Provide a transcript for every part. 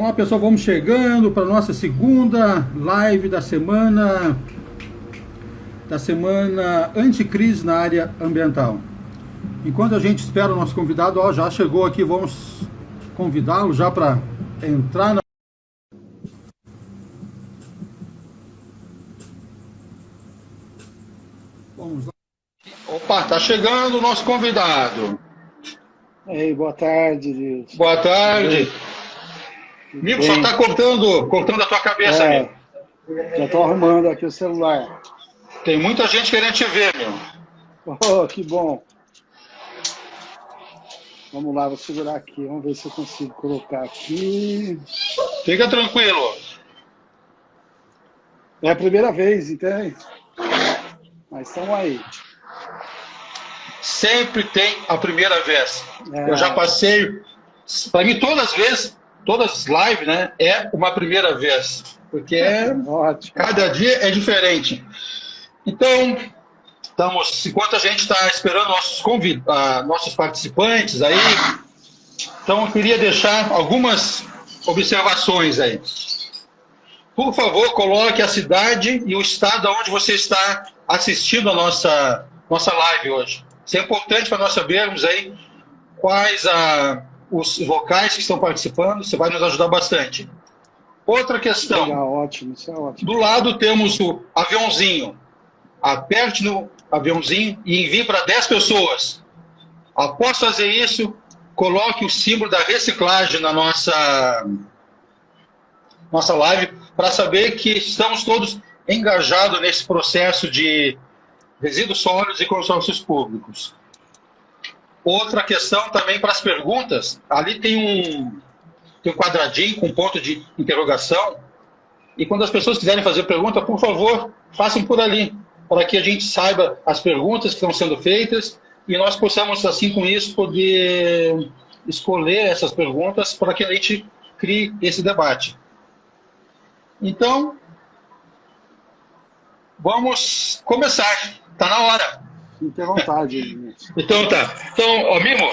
Olá pessoal, vamos chegando para a nossa segunda live da semana anticrise na área ambiental. Enquanto a gente espera o nosso convidado, ó, já chegou aqui, vamos convidá-lo já para entrar na... Vamos lá. Opa, tá chegando o nosso convidado. Ei, boa tarde, Deus. Boa tarde. Mico, só tá cortando a tua cabeça, amigo. Já estou arrumando aqui o celular. Tem muita gente querendo te ver, meu. Oh, que bom. Vamos lá, vou segurar aqui. Vamos ver se eu consigo colocar aqui. Fica tranquilo. É a primeira vez, entende? Mas estamos aí. Sempre tem a primeira vez. Eu já passei... Para mim, todas as lives, né, é uma primeira vez. Porque Ótimo. Cada dia é diferente. Então, enquanto a gente está esperando nossos participantes aí, então eu queria deixar algumas observações aí. Por favor, coloque a cidade e o estado onde você está assistindo a nossa live hoje. Isso é importante para nós sabermos aí quais os locais que estão participando, você vai nos ajudar bastante. Outra questão. Legal, ótimo, isso é ótimo. Do lado temos o aviãozinho. Aperte no aviãozinho e envie para 10 pessoas. Após fazer isso, coloque o símbolo da reciclagem na nossa live para saber que estamos todos engajados nesse processo de resíduos sólidos e consórcios públicos. Outra questão também para as perguntas. Ali tem um quadradinho com ponto de interrogação. E quando as pessoas quiserem fazer pergunta, por favor, façam por ali, para que a gente saiba as perguntas que estão sendo feitas e nós possamos, assim, com isso, poder escolher essas perguntas para que a gente crie esse debate. Então, vamos começar. Está na hora. Fique à vontade. Então tá. Então, ó, Mimo,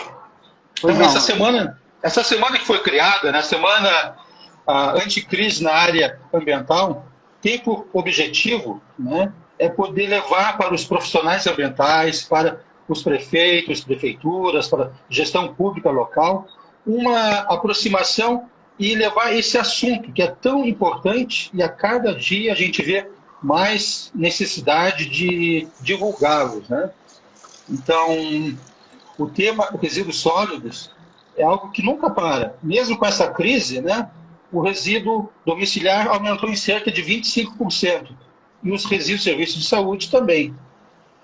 essa semana que foi criada, na semana anticrise na área ambiental, tem por objetivo, né, poder levar para os profissionais ambientais, para os prefeitos, prefeituras, para a gestão pública local, uma aproximação e levar esse assunto que é tão importante e a cada dia a gente vê mais necessidade de divulgá-los, né? Então, o tema resíduos sólidos é algo que nunca para. Mesmo com essa crise, né, o resíduo domiciliar aumentou em cerca de 25%. E os resíduos de serviços de saúde também.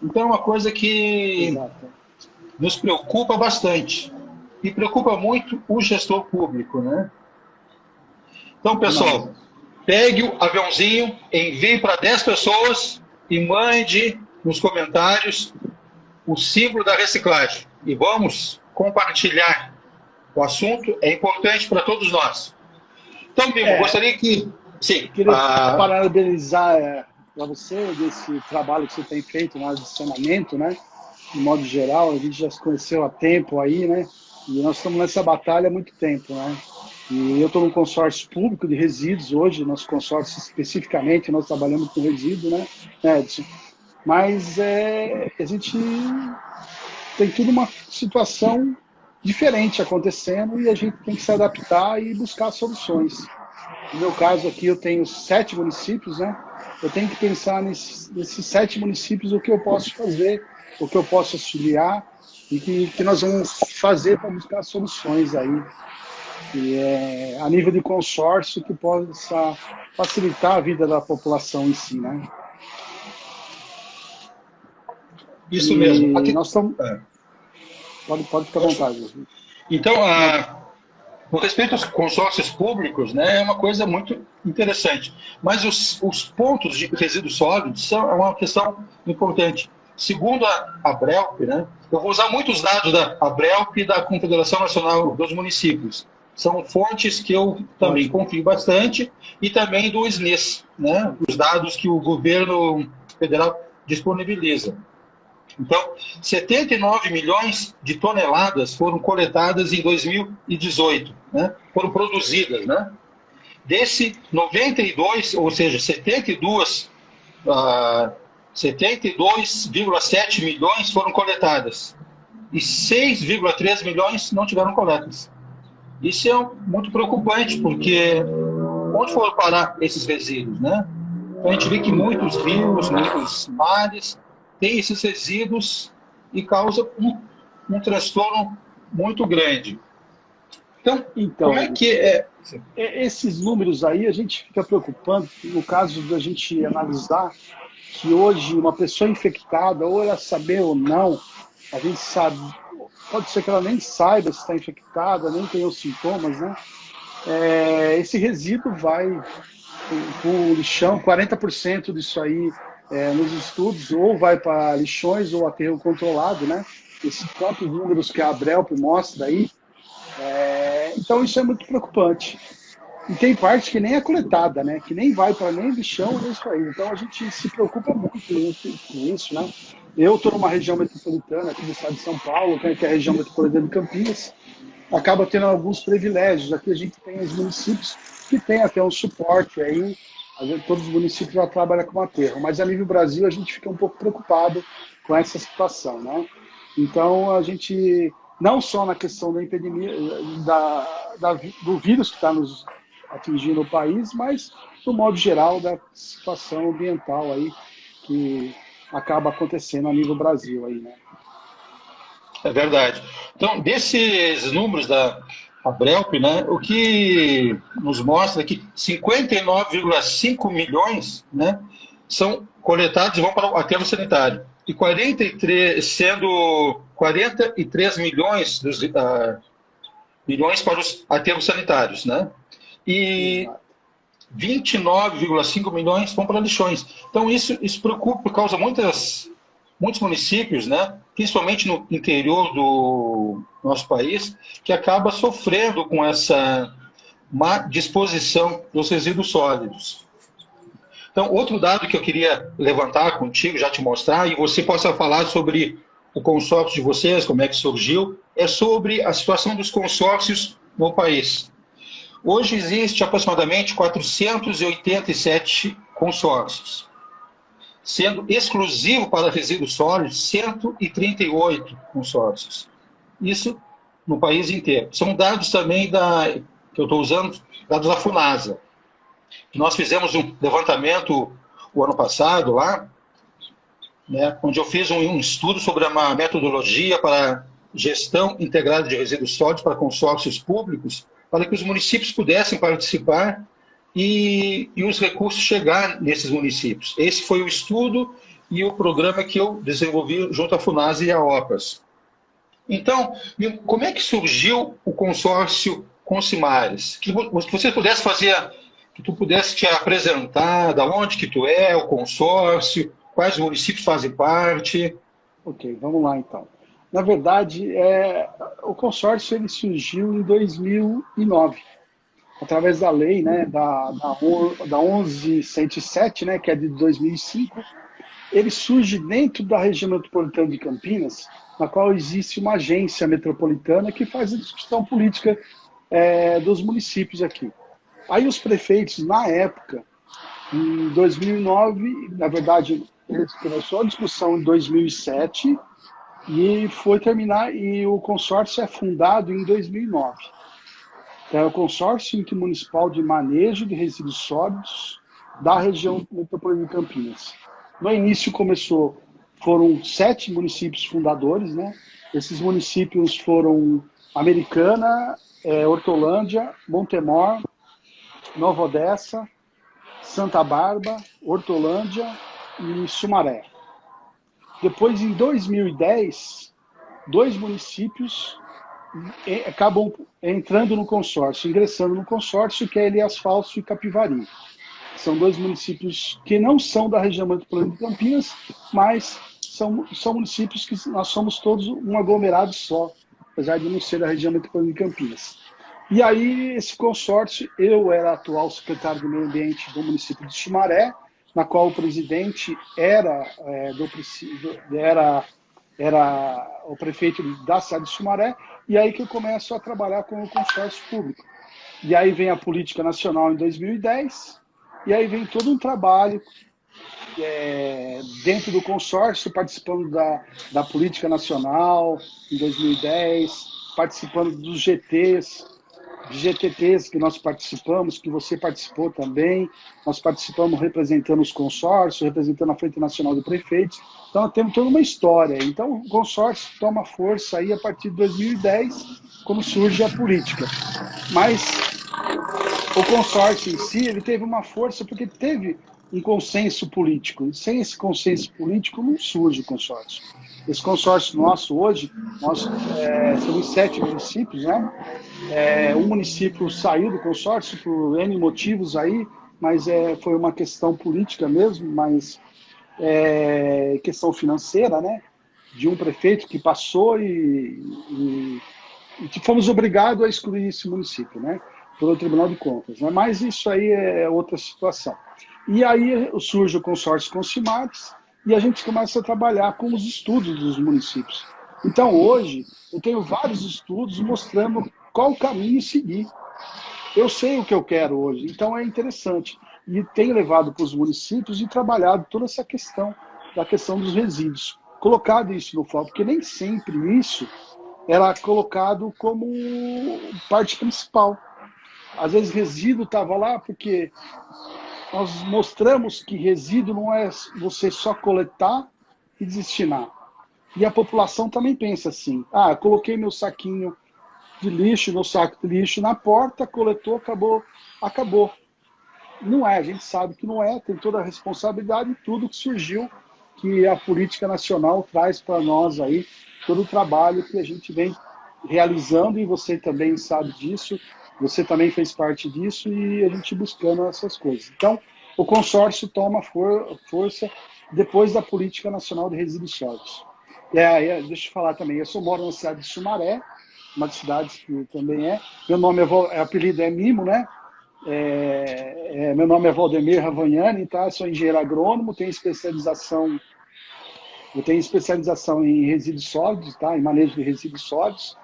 Então, é uma coisa que nos preocupa bastante. E preocupa muito o gestor público, né? Então, pessoal, pegue o aviãozinho, envie para 10 pessoas e mande nos comentários o símbolo da reciclagem. E vamos compartilhar o assunto, é importante para todos nós. Então, Mimo, gostaria que... Sim. Queria parabenizar para você desse trabalho que você tem feito no adicionamento, né? De modo geral, a gente já se conheceu há tempo aí, né? E nós estamos nessa batalha há muito tempo, né? E eu estou num consórcio público de resíduos hoje, nosso consórcio especificamente, nós trabalhamos com resíduo, né, Edson? Mas a gente tem tudo uma situação diferente acontecendo e a gente tem que se adaptar e buscar soluções. No meu caso aqui, eu tenho 7 municípios, né? Eu tenho que pensar nesses 7 municípios o que eu posso fazer, o que eu posso auxiliar e que nós vamos fazer para buscar soluções aí. E a nível de consórcio que possa facilitar a vida da população em si, né? Isso mesmo. Aqui... Nós estamos... Pode ficar à vontade. Então, com respeito aos consórcios públicos, né, é uma coisa muito interessante. Mas os pontos de resíduos sólidos são uma questão importante. Segundo a Abrelp, né, eu vou usar muitos dados da Abrelp e da Confederação Nacional dos Municípios. São fontes que eu também confio bastante, e também do SNES, né, os dados que o governo federal disponibiliza. Então, 79 milhões de toneladas foram coletadas em 2018, né? Foram produzidas, né? Desse 92, ou seja, 72,7 milhões foram coletadas e 6,3 milhões não tiveram coletas. Isso é muito preocupante, porque onde foram parar esses resíduos, né? Então a gente vê que muitos rios, muitos mares têm esses resíduos e causa um transtorno muito grande. Então, como é que é? Esses números aí a gente fica preocupando no caso da gente analisar que hoje uma pessoa infectada, ou ela saber ou não, a gente sabe, pode ser que ela nem saiba se está infectada, nem tenha os sintomas, né? Esse resíduo vai para o lixão, 40% disso aí nos estudos, ou vai para lixões ou aterro controlado, né? Esses próprios números que a Abrelp mostra aí. Então isso é muito preocupante. E tem parte que nem é coletada, né? Que nem vai para nem lixão, nem isso aí. Então a gente se preocupa muito com isso, né? Eu estou numa região metropolitana aqui do estado de São Paulo, que é a região metropolitana de Campinas, acaba tendo alguns privilégios. Aqui a gente tem os municípios que têm até um suporte aí, todos os municípios já trabalham com aterro, mas a nível Brasil a gente fica um pouco preocupado com essa situação, né? Então a gente, não só na questão da epidemia, do vírus que está nos atingindo o país, mas no modo geral da situação ambiental aí que acaba acontecendo a nível Brasil aí, né? É verdade. Então, desses números da Abrelp, né, o que nos mostra é que 59,5 milhões, né, são coletados e vão para o aterro sanitário. E 43 milhões, milhões para os aterros sanitários, né? E 29,5 milhões vão para lixões. Então, isso preocupa, causa muitos municípios, né, principalmente no interior do nosso país, que acaba sofrendo com essa má disposição dos resíduos sólidos. Então, outro dado que eu queria levantar contigo, já te mostrar, e você possa falar sobre o consórcio de vocês, como é que surgiu, é sobre a situação dos consórcios no país. Hoje existe aproximadamente 487 consórcios, sendo exclusivo para resíduos sólidos 138 consórcios. Isso no país inteiro. São dados também que eu estou usando, dados da Funasa. Nós fizemos um levantamento o ano passado lá, né, onde eu fiz um estudo sobre uma metodologia para gestão integrada de resíduos sólidos para consórcios públicos, para que os municípios pudessem participar e os recursos chegar nesses municípios. Esse foi o estudo e o programa que eu desenvolvi junto à Funasa e à OPAS. Então, como é que surgiu o consórcio Consimares? Que você pudesse fazer, que tu pudesse te apresentar, da onde que tu é, o consórcio, quais municípios fazem parte. Ok, vamos lá então. Na verdade, o consórcio ele surgiu em 2009, através da lei, né, da 11.107, né, que é de 2005. Ele surge dentro da região metropolitana de Campinas, na qual existe uma agência metropolitana que faz a discussão política dos municípios aqui. Aí os prefeitos, na época, em 2009, na verdade, começou a discussão em 2007 e foi terminar, e o consórcio é fundado em 2009. É o Consórcio Intermunicipal de Manejo de Resíduos Sólidos da região metropolitana de Campinas. No início foram 7 municípios fundadores, né? Esses municípios foram Americana, Hortolândia, Montemor, Nova Odessa, Santa Bárbara, Hortolândia e Sumaré. Depois, em 2010, 2 municípios acabam entrando no consórcio, ingressando no consórcio, que é Elias Falso e Capivari. São 2 municípios que não são da região metropolitana de Campinas, mas são municípios que nós somos todos um aglomerado só, apesar de não ser da região metropolitana de Campinas. E aí, esse consórcio, eu era atual secretário do Meio Ambiente do município de Sumaré, na qual o presidente era era o prefeito da cidade de Sumaré, e aí que eu começo a trabalhar com o consórcio público. E aí vem a política nacional em 2010, e aí vem todo um trabalho dentro do consórcio, participando da política nacional em 2010, participando dos GTs, de GTTs que nós participamos, que você participou também. Nós participamos representando os consórcios, representando a Frente Nacional de Prefeitos. Então, nós temos toda uma história. Então, o consórcio toma força aí a partir de 2010, quando surge a política. Mas o consórcio em si, ele teve uma força porque teve um consenso político. E sem esse consenso político não surge o consórcio. Esse consórcio nosso hoje, nós somos 7 municípios, né? Um município saiu do consórcio por N motivos aí, mas foi uma questão política mesmo, mas questão financeira, né? De um prefeito que passou e fomos obrigados a excluir esse município, né? Pelo Tribunal de Contas, né? Mas isso aí é outra situação. E aí surge o consórcio Consimares e a gente começa a trabalhar com os estudos dos municípios. Então, hoje, eu tenho vários estudos mostrando qual o caminho seguir. Eu sei o que eu quero hoje, então é interessante. E tenho levado para os municípios e trabalhado toda essa questão, da questão dos resíduos. Colocado isso no foco, porque nem sempre isso era colocado como parte principal. Às vezes resíduo estava lá porque nós mostramos que resíduo não é você só coletar e destinar. E a população também pensa assim, coloquei meu saquinho de lixo, meu saco de lixo na porta, coletou, acabou. Não é, a gente sabe que não é, tem toda a responsabilidade e tudo que surgiu, que a política nacional traz para nós aí, todo o trabalho que a gente vem realizando, e você também sabe disso, você também fez parte disso, e a gente buscando essas coisas. Então, o consórcio toma força depois da Política Nacional de Resíduos Sólidos. Deixa eu falar também, eu moro na cidade de Sumaré, uma das cidades que também meu nome apelido é Mimo, né? Meu nome é Valdemir Ravagnani, tá? Sou engenheiro agrônomo, tenho especialização em resíduos sólidos, tá? Em manejo de resíduos sólidos.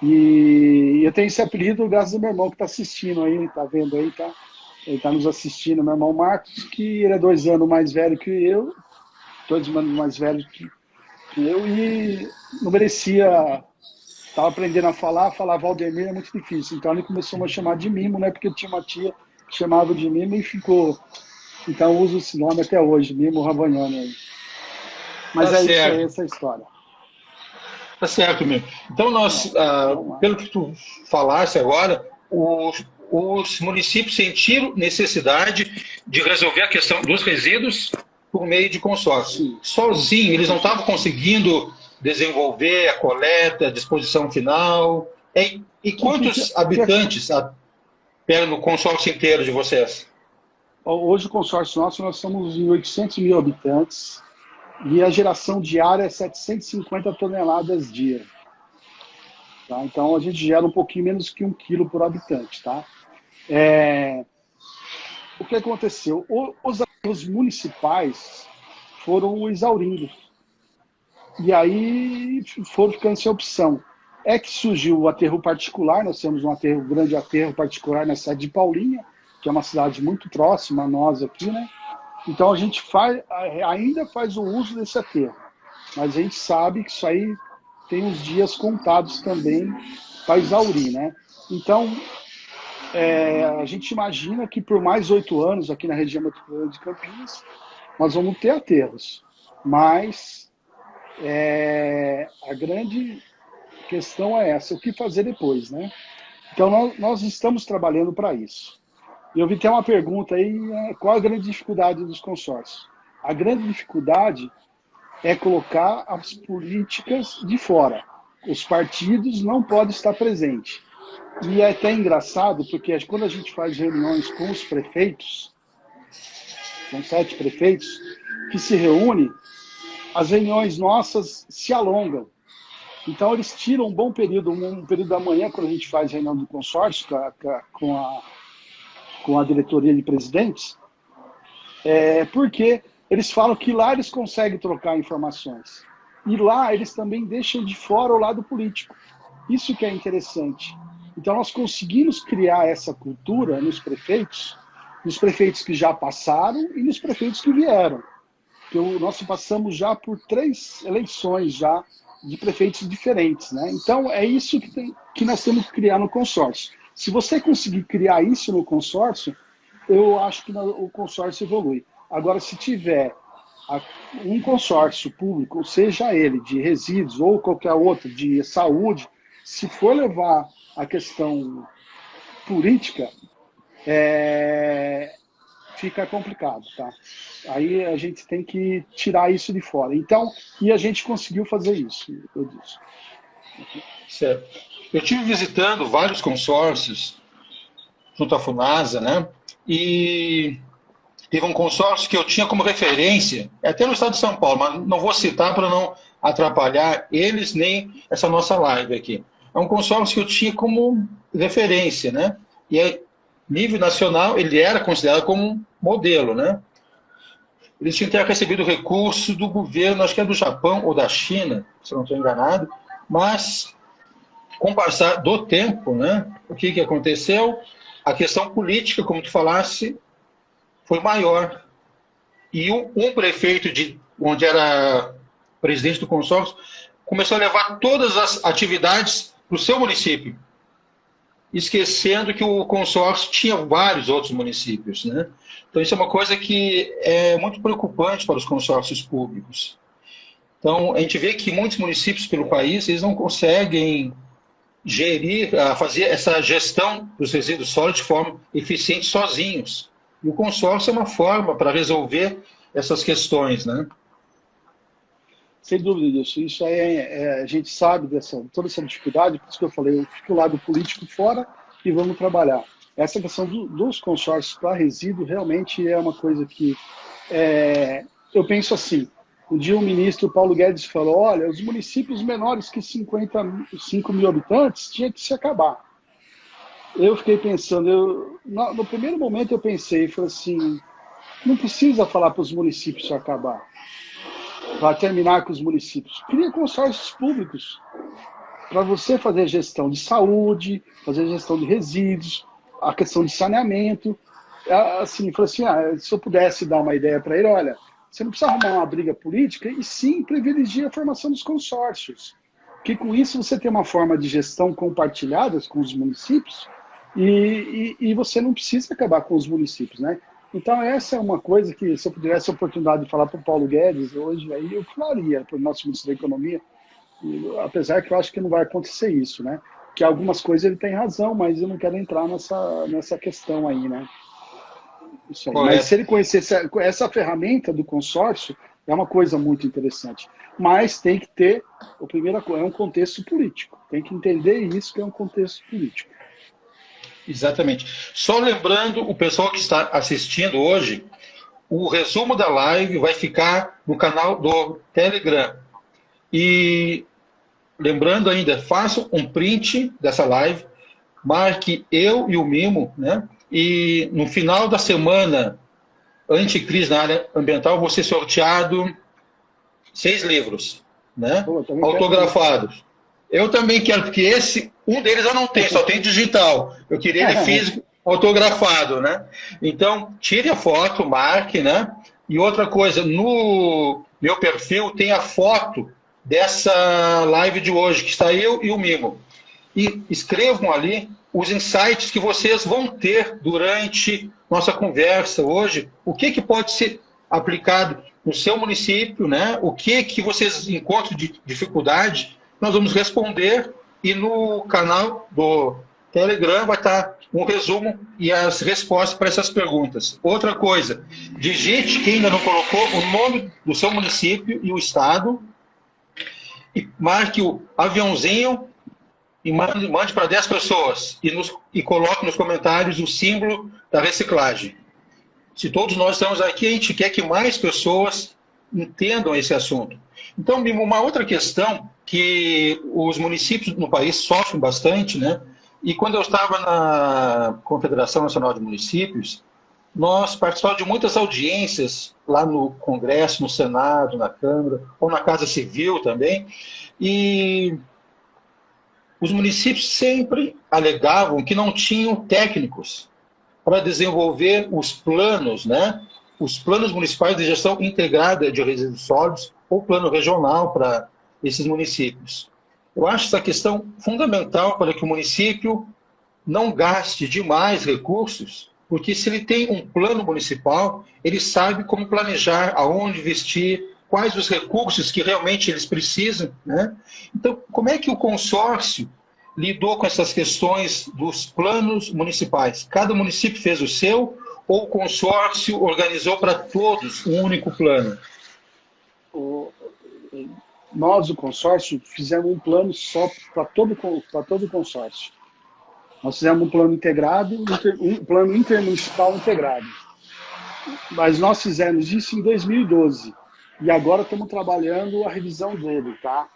E eu tenho esse apelido graças ao meu irmão que está assistindo aí, tá vendo aí, tá? Ele está nos assistindo, meu irmão Marcos, que ele é 2 anos mais velho que eu, 2 anos mais velho que eu, e não merecia. Estava aprendendo a falar Valdemir é muito difícil. Então ele começou a me chamar de Mimo, né? Porque eu tinha uma tia que chamava de Mimo e ficou. Então eu uso esse nome até hoje, Mimo Ravagnani. Mas tá isso certo. aí, essa é a história. Tá certo, Mimo. Então nós, pelo que tu falaste agora, os municípios sentiram necessidade de resolver a questão dos resíduos por meio de consórcio. Sozinho, eles não estavam conseguindo desenvolver a coleta, a disposição final. E quantos habitantes no consórcio inteiro de vocês? Hoje o consórcio nosso, nós somos em 800 mil habitantes e a geração diária é 750 toneladas dia. Tá? Então a gente gera um pouquinho menos que 1 quilo por habitante. Tá? O que aconteceu? Os aterros municipais foram exaurindo. E aí foram ficando sem opção. É que surgiu o aterro particular, nós temos um grande aterro particular na cidade de Paulinha, que é uma cidade muito próxima a nós aqui, né? Então a gente ainda faz o uso desse aterro. Mas a gente sabe que isso aí tem uns dias contados também para exaurir, né? Então, a gente imagina que por mais 8 anos aqui na região metropolitana de Campinas, nós vamos ter aterros. Mas a grande questão é essa, o que fazer depois, né? Então nós estamos trabalhando para isso. E eu vi até uma pergunta aí, qual a grande dificuldade dos consórcios? A grande dificuldade é colocar as políticas de fora. Os partidos não podem estar presentes. E é até engraçado, porque quando a gente faz reuniões com os prefeitos, com 7 prefeitos, que se reúnem, as reuniões nossas se alongam. Então, eles tiram um bom período, um período da manhã, quando a gente faz reunião do consórcio com a diretoria de presidentes, porque eles falam que lá eles conseguem trocar informações. E lá eles também deixam de fora o lado político. Isso que é interessante. Então nós conseguimos criar essa cultura nos prefeitos que já passaram e nos prefeitos que vieram. Nós passamos já por 3 eleições já de prefeitos diferentes, né? Então é isso que nós temos que criar no consórcio. Se você conseguir criar isso no consórcio, eu acho que o consórcio evolui. Agora, se tiver um consórcio público, seja ele de resíduos ou qualquer outro, de saúde, se for levar a questão política, fica complicado, tá? Aí a gente tem que tirar isso de fora. Então, e a gente conseguiu fazer isso, eu disse. Certo. Eu estive visitando vários consórcios junto à Funasa, né? E teve um consórcio que eu tinha como referência, até no estado de São Paulo, mas não vou citar para não atrapalhar eles nem essa nossa live aqui. É um consórcio que eu tinha como referência, né? E a nível nacional ele era considerado como um modelo, né? Eles tinham que ter recebido recurso do governo, acho que é do Japão ou da China, se eu não estou enganado, mas com o passar do tempo, né? O que aconteceu? A questão política, como tu falasse, foi maior. E um prefeito onde era presidente do consórcio começou a levar todas as atividades para o seu município, esquecendo que o consórcio tinha vários outros municípios, né? Então isso é uma coisa que é muito preocupante para os consórcios públicos. Então a gente vê que muitos municípios pelo país eles não conseguem fazer essa gestão dos resíduos sólidos de forma eficiente sozinhos. E o consórcio é uma forma para resolver essas questões, né? Sem dúvida disso. Isso aí a gente sabe toda essa dificuldade, por isso que eu falei, eu fico o lado político fora e vamos trabalhar. Essa questão dos consórcios para resíduo realmente é uma coisa que eu penso assim. Um dia o ministro Paulo Guedes falou, olha, os municípios menores que 55 mil habitantes tinha que se acabar. Eu fiquei pensando, no primeiro momento eu pensei, falei assim, não precisa falar para os municípios se acabar, para terminar com os municípios. Cria consórcios públicos para você fazer gestão de saúde, fazer gestão de resíduos, a questão de saneamento. Assim, falei assim, se eu pudesse dar uma ideia para ele, olha, você não precisa arrumar uma briga política e sim privilegia a formação dos consórcios. Porque com isso você tem uma forma de gestão compartilhada com os municípios e você não precisa acabar com os municípios, né? Então essa é uma coisa que, se eu tivesse a oportunidade de falar para o Paulo Guedes hoje, aí eu falaria para o nosso ministro da Economia, apesar que eu acho que não vai acontecer isso, né? Que algumas coisas ele tem razão, mas eu não quero entrar nessa questão aí, né? Isso aí. Mas se ele conhecesse essa ferramenta do consórcio, é uma coisa muito interessante. Mas tem que ter, a primeira coisa, é um contexto político. Tem que entender isso que é um contexto político. Exatamente. Só lembrando o pessoal que está assistindo hoje, o resumo da live vai ficar no canal do Telegram. E lembrando ainda, faça um print dessa live, marque eu e o Mimo, né? E no final da semana, Anticrise na área ambiental, vou ser sorteado 6 livros, né? Autografados. Eu também quero, porque um deles eu não tenho, só tem digital. Eu queria ele físico, autografado, né? Então, tire a foto, marque, né? E outra coisa, no meu perfil tem a foto dessa live de hoje, que está eu e o Mimo. E escrevam ali os insights que vocês vão ter durante nossa conversa hoje, o que pode ser aplicado no seu município, né? O que vocês encontram de dificuldade, nós vamos responder, e no canal do Telegram vai estar um resumo e as respostas para essas perguntas. Outra coisa, digite, quem ainda não colocou, o nome do seu município e o estado, e marque o aviãozinho e mande para 10 pessoas e coloque nos comentários o símbolo da reciclagem. Se todos nós estamos aqui, a gente quer que mais pessoas entendam esse assunto. Então, uma outra questão que os municípios no país sofrem bastante, né? E quando eu estava na Confederação Nacional de Municípios, nós participamos de muitas audiências lá no Congresso, no Senado, na Câmara, ou na Casa Civil também, e os municípios sempre alegavam que não tinham técnicos para desenvolver os planos, né? Os planos municipais de gestão integrada de resíduos sólidos ou plano regional para esses municípios. Eu acho essa questão fundamental para que o município não gaste demais recursos, porque se ele tem um plano municipal, ele sabe como planejar, aonde investir, quais os recursos que realmente eles precisam, né? Então, como é que o consórcio lidou com essas questões dos planos municipais? Cada município fez o seu ou o consórcio organizou para todos um único plano? Nós, o consórcio, fizemos um plano só para todo o consórcio. Nós fizemos um plano integrado, um plano intermunicipal integrado. Mas nós fizemos isso em 2012. E agora estamos trabalhando a revisão dele, tá?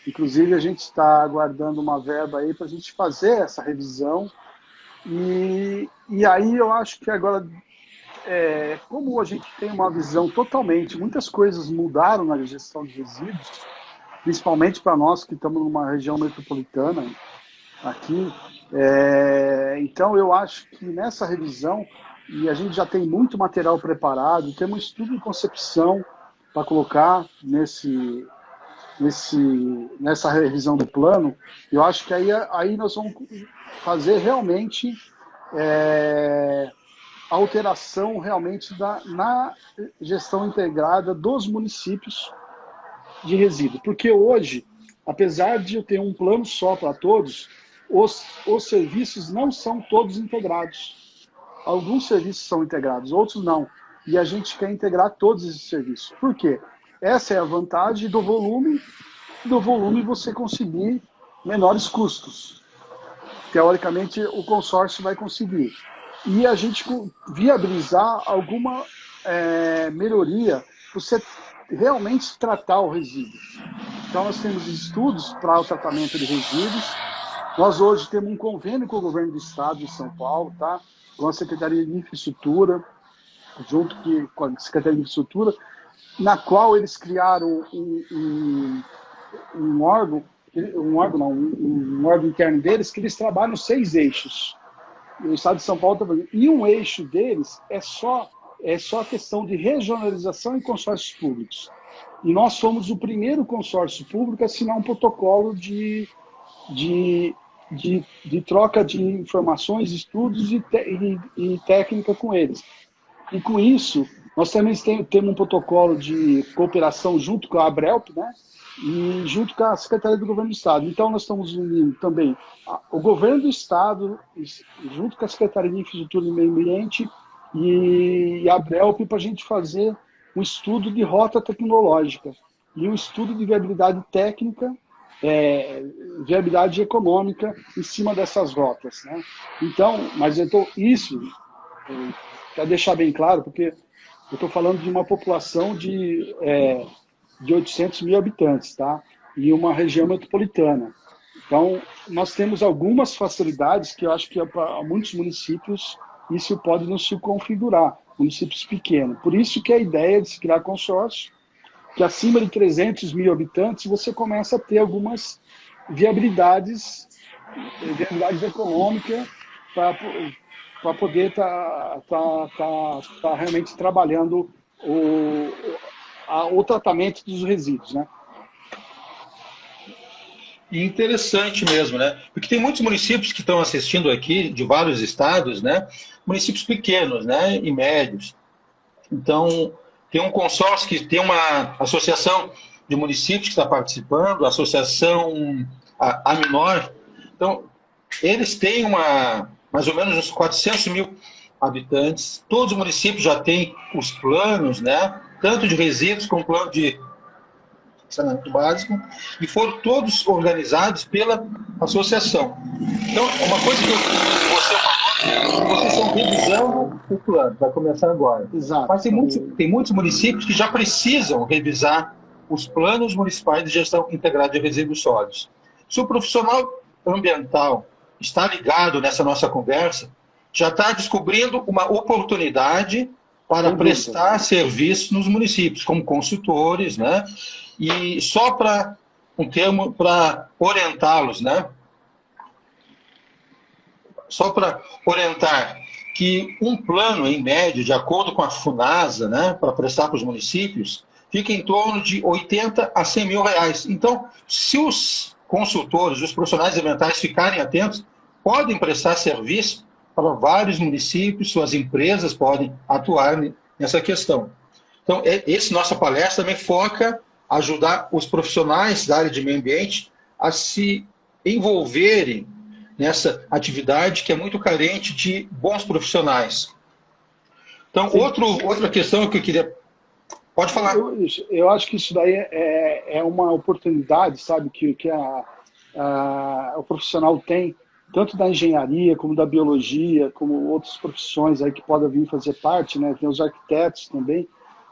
Inclusive, a gente está aguardando uma verba aí para a gente fazer essa revisão. E aí eu acho que agora, como a gente tem uma visão totalmente, muitas coisas mudaram na gestão de resíduos, principalmente para nós que estamos numa região metropolitana aqui. Então, eu acho que nessa revisão, e a gente já tem muito material preparado, temos um estudo de concepção para colocar nessa revisão do plano. Eu acho que aí nós vamos fazer realmente a alteração realmente na gestão integrada dos municípios de resíduo. Porque hoje, apesar de eu ter um plano só para todos, os serviços não são todos integrados. Alguns serviços são integrados, outros não. E a gente quer integrar todos esses serviços. Por quê? Essa é a vantagem do volume você conseguir menores custos. Teoricamente, o consórcio vai conseguir. E a gente viabilizar alguma melhoria para você realmente tratar o resíduo. Então, nós temos estudos para o tratamento de resíduos. Nós hoje temos um convênio com o governo do estado de São Paulo, tá? Com a Secretaria de Infraestrutura, junto com a Secretaria de Infraestrutura, na qual eles criaram um órgão interno deles, que eles trabalham 6 eixos. O estado de São Paulo está fazendo. E um eixo deles é só a questão de regionalização e consórcios públicos. E nós fomos o primeiro consórcio público a assinar um protocolo de troca de informações, estudos e técnica com eles. E com isso, nós também temos um protocolo de cooperação junto com a Abrelp, né? E junto com a Secretaria do Governo do Estado. Então, nós estamos unindo também o Governo do Estado, junto com a Secretaria de Infraestrutura e Meio Ambiente e a Abrelp, para a gente fazer um estudo de rota tecnológica e um estudo de viabilidade técnica, viabilidade econômica em cima dessas rotas, né? Então, mas quero deixar bem claro, porque eu estou falando de uma população de 800 mil habitantes, tá? E uma região metropolitana. Então, nós temos algumas facilidades que eu acho que para muitos municípios isso pode não se configurar, municípios pequenos. Por isso que a ideia de se criar consórcio, que acima de 300 mil habitantes você começa a ter algumas viabilidades econômicas para poder estar realmente trabalhando o tratamento dos resíduos, né? E interessante mesmo, né? Porque tem muitos municípios que estão assistindo aqui, de vários estados, né? Municípios pequenos, né? E médios. Então, tem um consórcio que tem uma associação de municípios que está participando, a associação Aminor. Então, eles têm mais ou menos uns 400 mil habitantes. Todos os municípios já têm os planos, né? Tanto de resíduos como plano de saneamento básico, e foram todos organizados pela associação. Então, uma coisa que você falou, vocês estão revisando o plano, vai começar agora. Exato. Mas tem muitos municípios que já precisam revisar os planos municipais de gestão integrada de resíduos sólidos. Se o profissional ambiental está ligado nessa nossa conversa, já está descobrindo uma oportunidade para prestar serviço nos municípios, como consultores, né? E só para um termo para orientá-los, né? Só para orientar que um plano, em média, de acordo com a Funasa, né, para prestar para os municípios, fica em torno de 80 a 100 mil reais. Então, se os consultores, os profissionais ambientais ficarem atentos, podem prestar serviço para vários municípios, suas empresas podem atuar nessa questão. Então, nossa palestra também foca ajudar os profissionais da área de meio ambiente a se envolverem nessa atividade que é muito carente de bons profissionais. Então, outra questão que eu queria... Pode falar. Eu acho que isso daí é uma oportunidade, sabe, que o profissional tem, tanto da engenharia, como da biologia, como outras profissões aí que podem vir fazer parte, né? Tem os arquitetos também,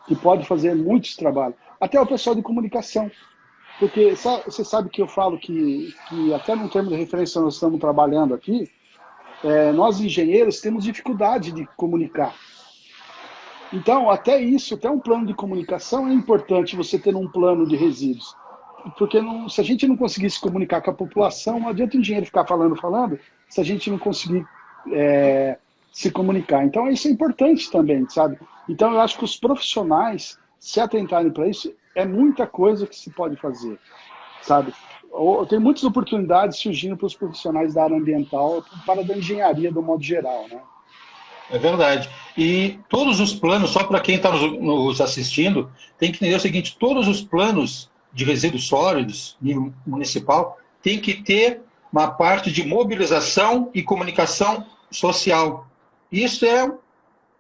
que podem fazer muitos trabalhos. Até o pessoal de comunicação. Porque você sabe que eu falo que até no termo de referência nós estamos trabalhando aqui, nós engenheiros temos dificuldade de comunicar. Então, até isso, até um plano de comunicação é importante você ter um plano de resíduos. Porque se a gente não conseguir se comunicar com a população, não adianta o engenheiro ficar falando, se a gente não conseguir se comunicar. Então, isso é importante também, sabe? Então, eu acho que os profissionais se atentarem para isso, é muita coisa que se pode fazer, sabe? Tem muitas oportunidades surgindo para os profissionais da área ambiental, para da engenharia, do modo geral, né? É verdade. E todos os planos, só para quem está nos assistindo, tem que entender o seguinte, todos os planos de resíduos sólidos, nível municipal, tem que ter uma parte de mobilização e comunicação social. Isso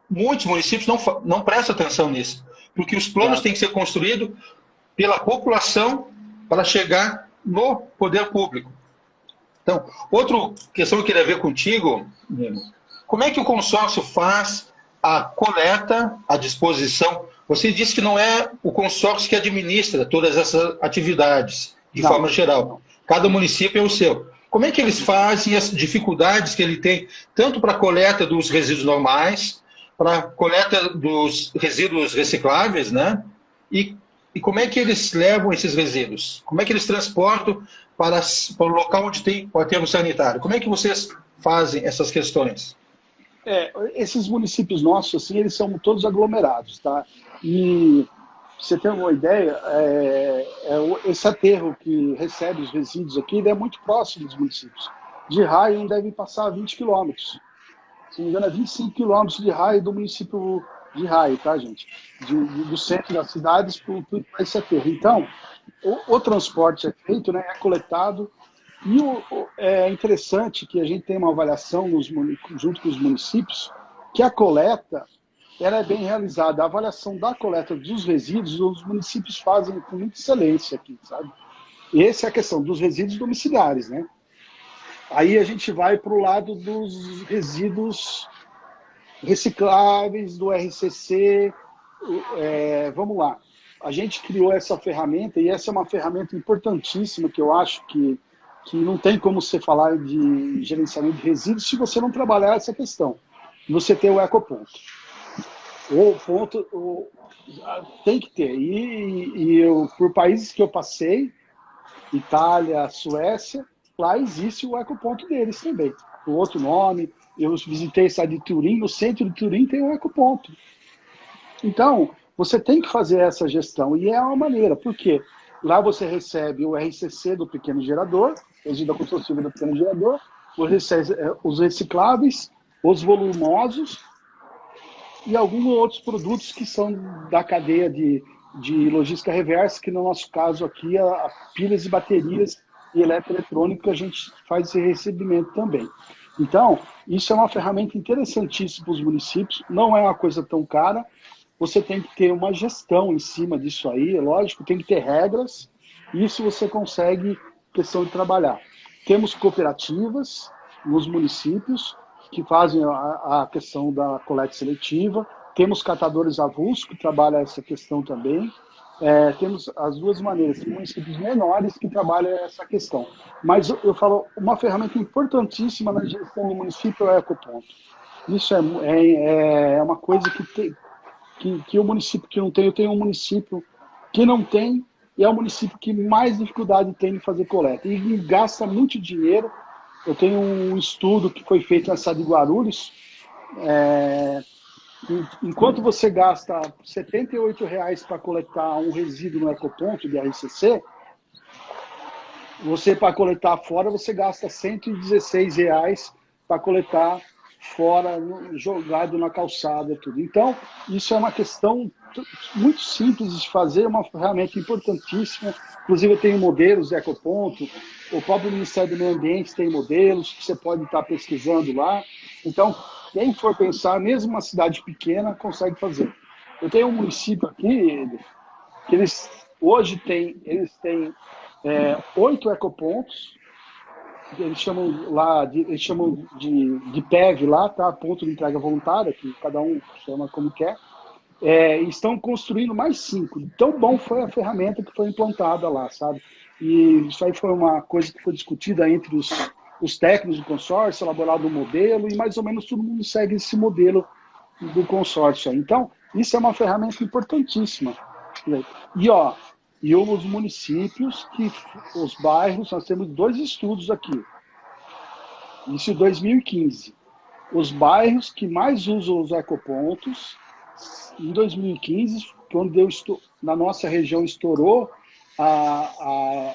muitos municípios não prestam atenção nisso, porque os planos têm que ser construídos pela população para chegar no poder público. Então, outra questão que eu queria ver contigo, como é que o consórcio faz a coleta, a disposição? Você disse que não é o consórcio que administra todas essas atividades, de forma geral. Cada município é o seu. Como é que eles fazem as dificuldades que ele tem, tanto para a coleta dos resíduos normais, para a coleta dos resíduos recicláveis, né? E como é que eles levam esses resíduos? Como é que eles transportam para o local onde tem o aterro sanitário? Como é que vocês fazem essas questões? Esses municípios nossos, assim, eles são todos aglomerados, tá? E pra você ter uma ideia, esse aterro que recebe os resíduos aqui, ele é muito próximo dos municípios. De raio, deve passar 20 quilômetros. Se não me engano, é 25 quilômetros de raio do município de Raio, tá, gente? Do centro das cidades para esse aterro. Então, o transporte é feito, né, é coletado, e é interessante que a gente tem uma avaliação junto com os municípios, que a coleta ela é bem realizada. A avaliação da coleta dos resíduos, os municípios fazem com muita excelência aqui, sabe? E essa é a questão dos resíduos domiciliares, né? Aí a gente vai para o lado dos resíduos recicláveis, do RCC. Vamos lá. A gente criou essa ferramenta, e essa é uma ferramenta importantíssima, que eu acho que não tem como você falar de gerenciamento de resíduos se você não trabalhar essa questão. Você ter o ecoponto. O ponto tem que ter. Por países que eu passei, Itália, Suécia, lá existe o ecoponto deles também. O outro nome, eu visitei a cidade de Turim, no centro de Turim tem um ecoponto. Então, você tem que fazer essa gestão, e é uma maneira, porque lá você recebe o RCC do pequeno gerador, resíduo construtivo do pequeno gerador, os recicláveis, os volumosos e alguns outros produtos que são da cadeia de logística reversa, que no nosso caso aqui é pilhas e baterias e eletroeletrônico, que a gente faz esse recebimento também. Então, isso é uma ferramenta interessantíssima para os municípios, não é uma coisa tão cara, você tem que ter uma gestão em cima disso aí, é lógico, tem que ter regras, isso você consegue, questão de trabalhar. Temos cooperativas nos municípios que fazem a questão da coleta seletiva, temos catadores avulsos que trabalham essa questão também, temos as duas maneiras, tem municípios menores que trabalham essa questão. Mas eu falo, uma ferramenta importantíssima na gestão do município é o ecoponto. Isso é uma coisa que o município que não tem, eu tenho um município que não tem, e é o município que mais dificuldade tem de fazer coleta. E gasta muito dinheiro. Eu tenho um estudo que foi feito na cidade de Guarulhos. Enquanto você gasta R$ 78 para coletar um resíduo no ecoponto de RCC, você, para coletar fora, você gasta R$ 116 para coletar fora, jogado na calçada, tudo. Então, isso é uma questão muito simples de fazer, uma ferramenta importantíssima. Inclusive, eu tenho modelos de ecoponto, o próprio Ministério do Meio Ambiente tem modelos que você pode estar pesquisando lá. Então, quem for pensar, mesmo uma cidade pequena, consegue fazer. Eu tenho um município aqui, que hoje eles têm 8 ecopontos, eles chamam de PEV lá, tá? Ponto de entrega voluntária, que cada um chama como quer. E estão construindo mais 5. Tão bom foi a ferramenta que foi implantada lá, sabe? E isso aí foi uma coisa que foi discutida entre os técnicos do consórcio, elaborado um modelo, e mais ou menos todo mundo segue esse modelo do consórcio aí. Então, isso é uma ferramenta importantíssima. E os municípios, os bairros, nós temos 2 estudos aqui. Isso em 2015. Os bairros que mais usam os ecopontos, em 2015, quando na nossa região estourou a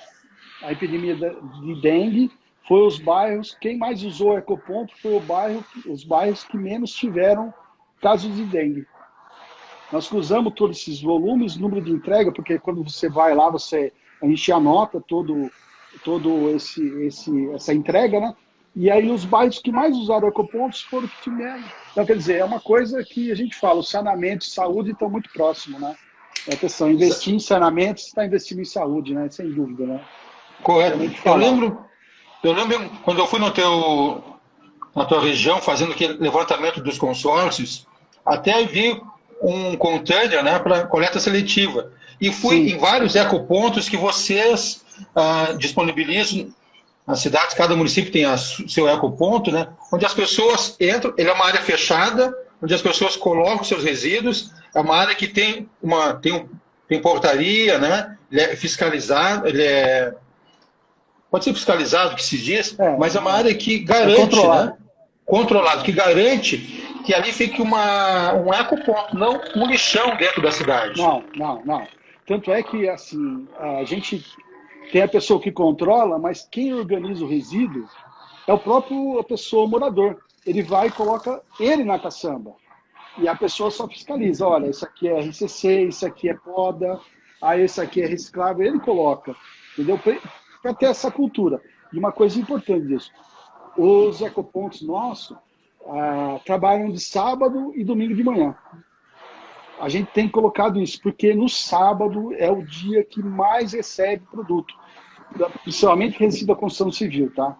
epidemia de dengue, foi os bairros, quem mais usou o ecoponto foi os bairros que menos tiveram casos de dengue. Nós cruzamos todos esses volumes, número de entrega, porque quando você vai lá, a gente anota todo essa entrega, né? E aí os bairros que mais usaram ecopontos foram que tiveram. Então, quer dizer, é uma coisa que a gente fala, o saneamento e saúde estão muito próximos, né? É a questão, investir em saneamento, você está investindo em saúde, né? Sem dúvida, né? Correto. Eu lembro quando eu fui na tua região, fazendo aquele levantamento dos consórcios, até vi um container, né, para coleta seletiva. E fui em vários ecopontos que vocês disponibilizam nas cidades, cada município tem seu ecoponto, né, onde as pessoas entram, ele é uma área fechada, onde as pessoas colocam seus resíduos, é uma área que tem portaria, né, ele é fiscalizado, pode ser fiscalizado, que se diz, mas é uma área que garante, controlado, que garante que ali fique um ecoponto, não um lixão dentro da cidade. Não. Tanto é que, assim, a gente tem a pessoa que controla, mas quem organiza o resíduo é a pessoa, o morador. Ele vai e coloca ele na caçamba. E a pessoa só fiscaliza, olha, isso aqui é RCC, isso aqui é poda, esse aqui é reciclável, ele coloca, entendeu? Para ter essa cultura. E uma coisa importante disso, os ecopontos nossos trabalham de sábado e domingo de manhã. A gente tem colocado isso, porque no sábado é o dia que mais recebe produto, principalmente resíduo da construção civil, tá?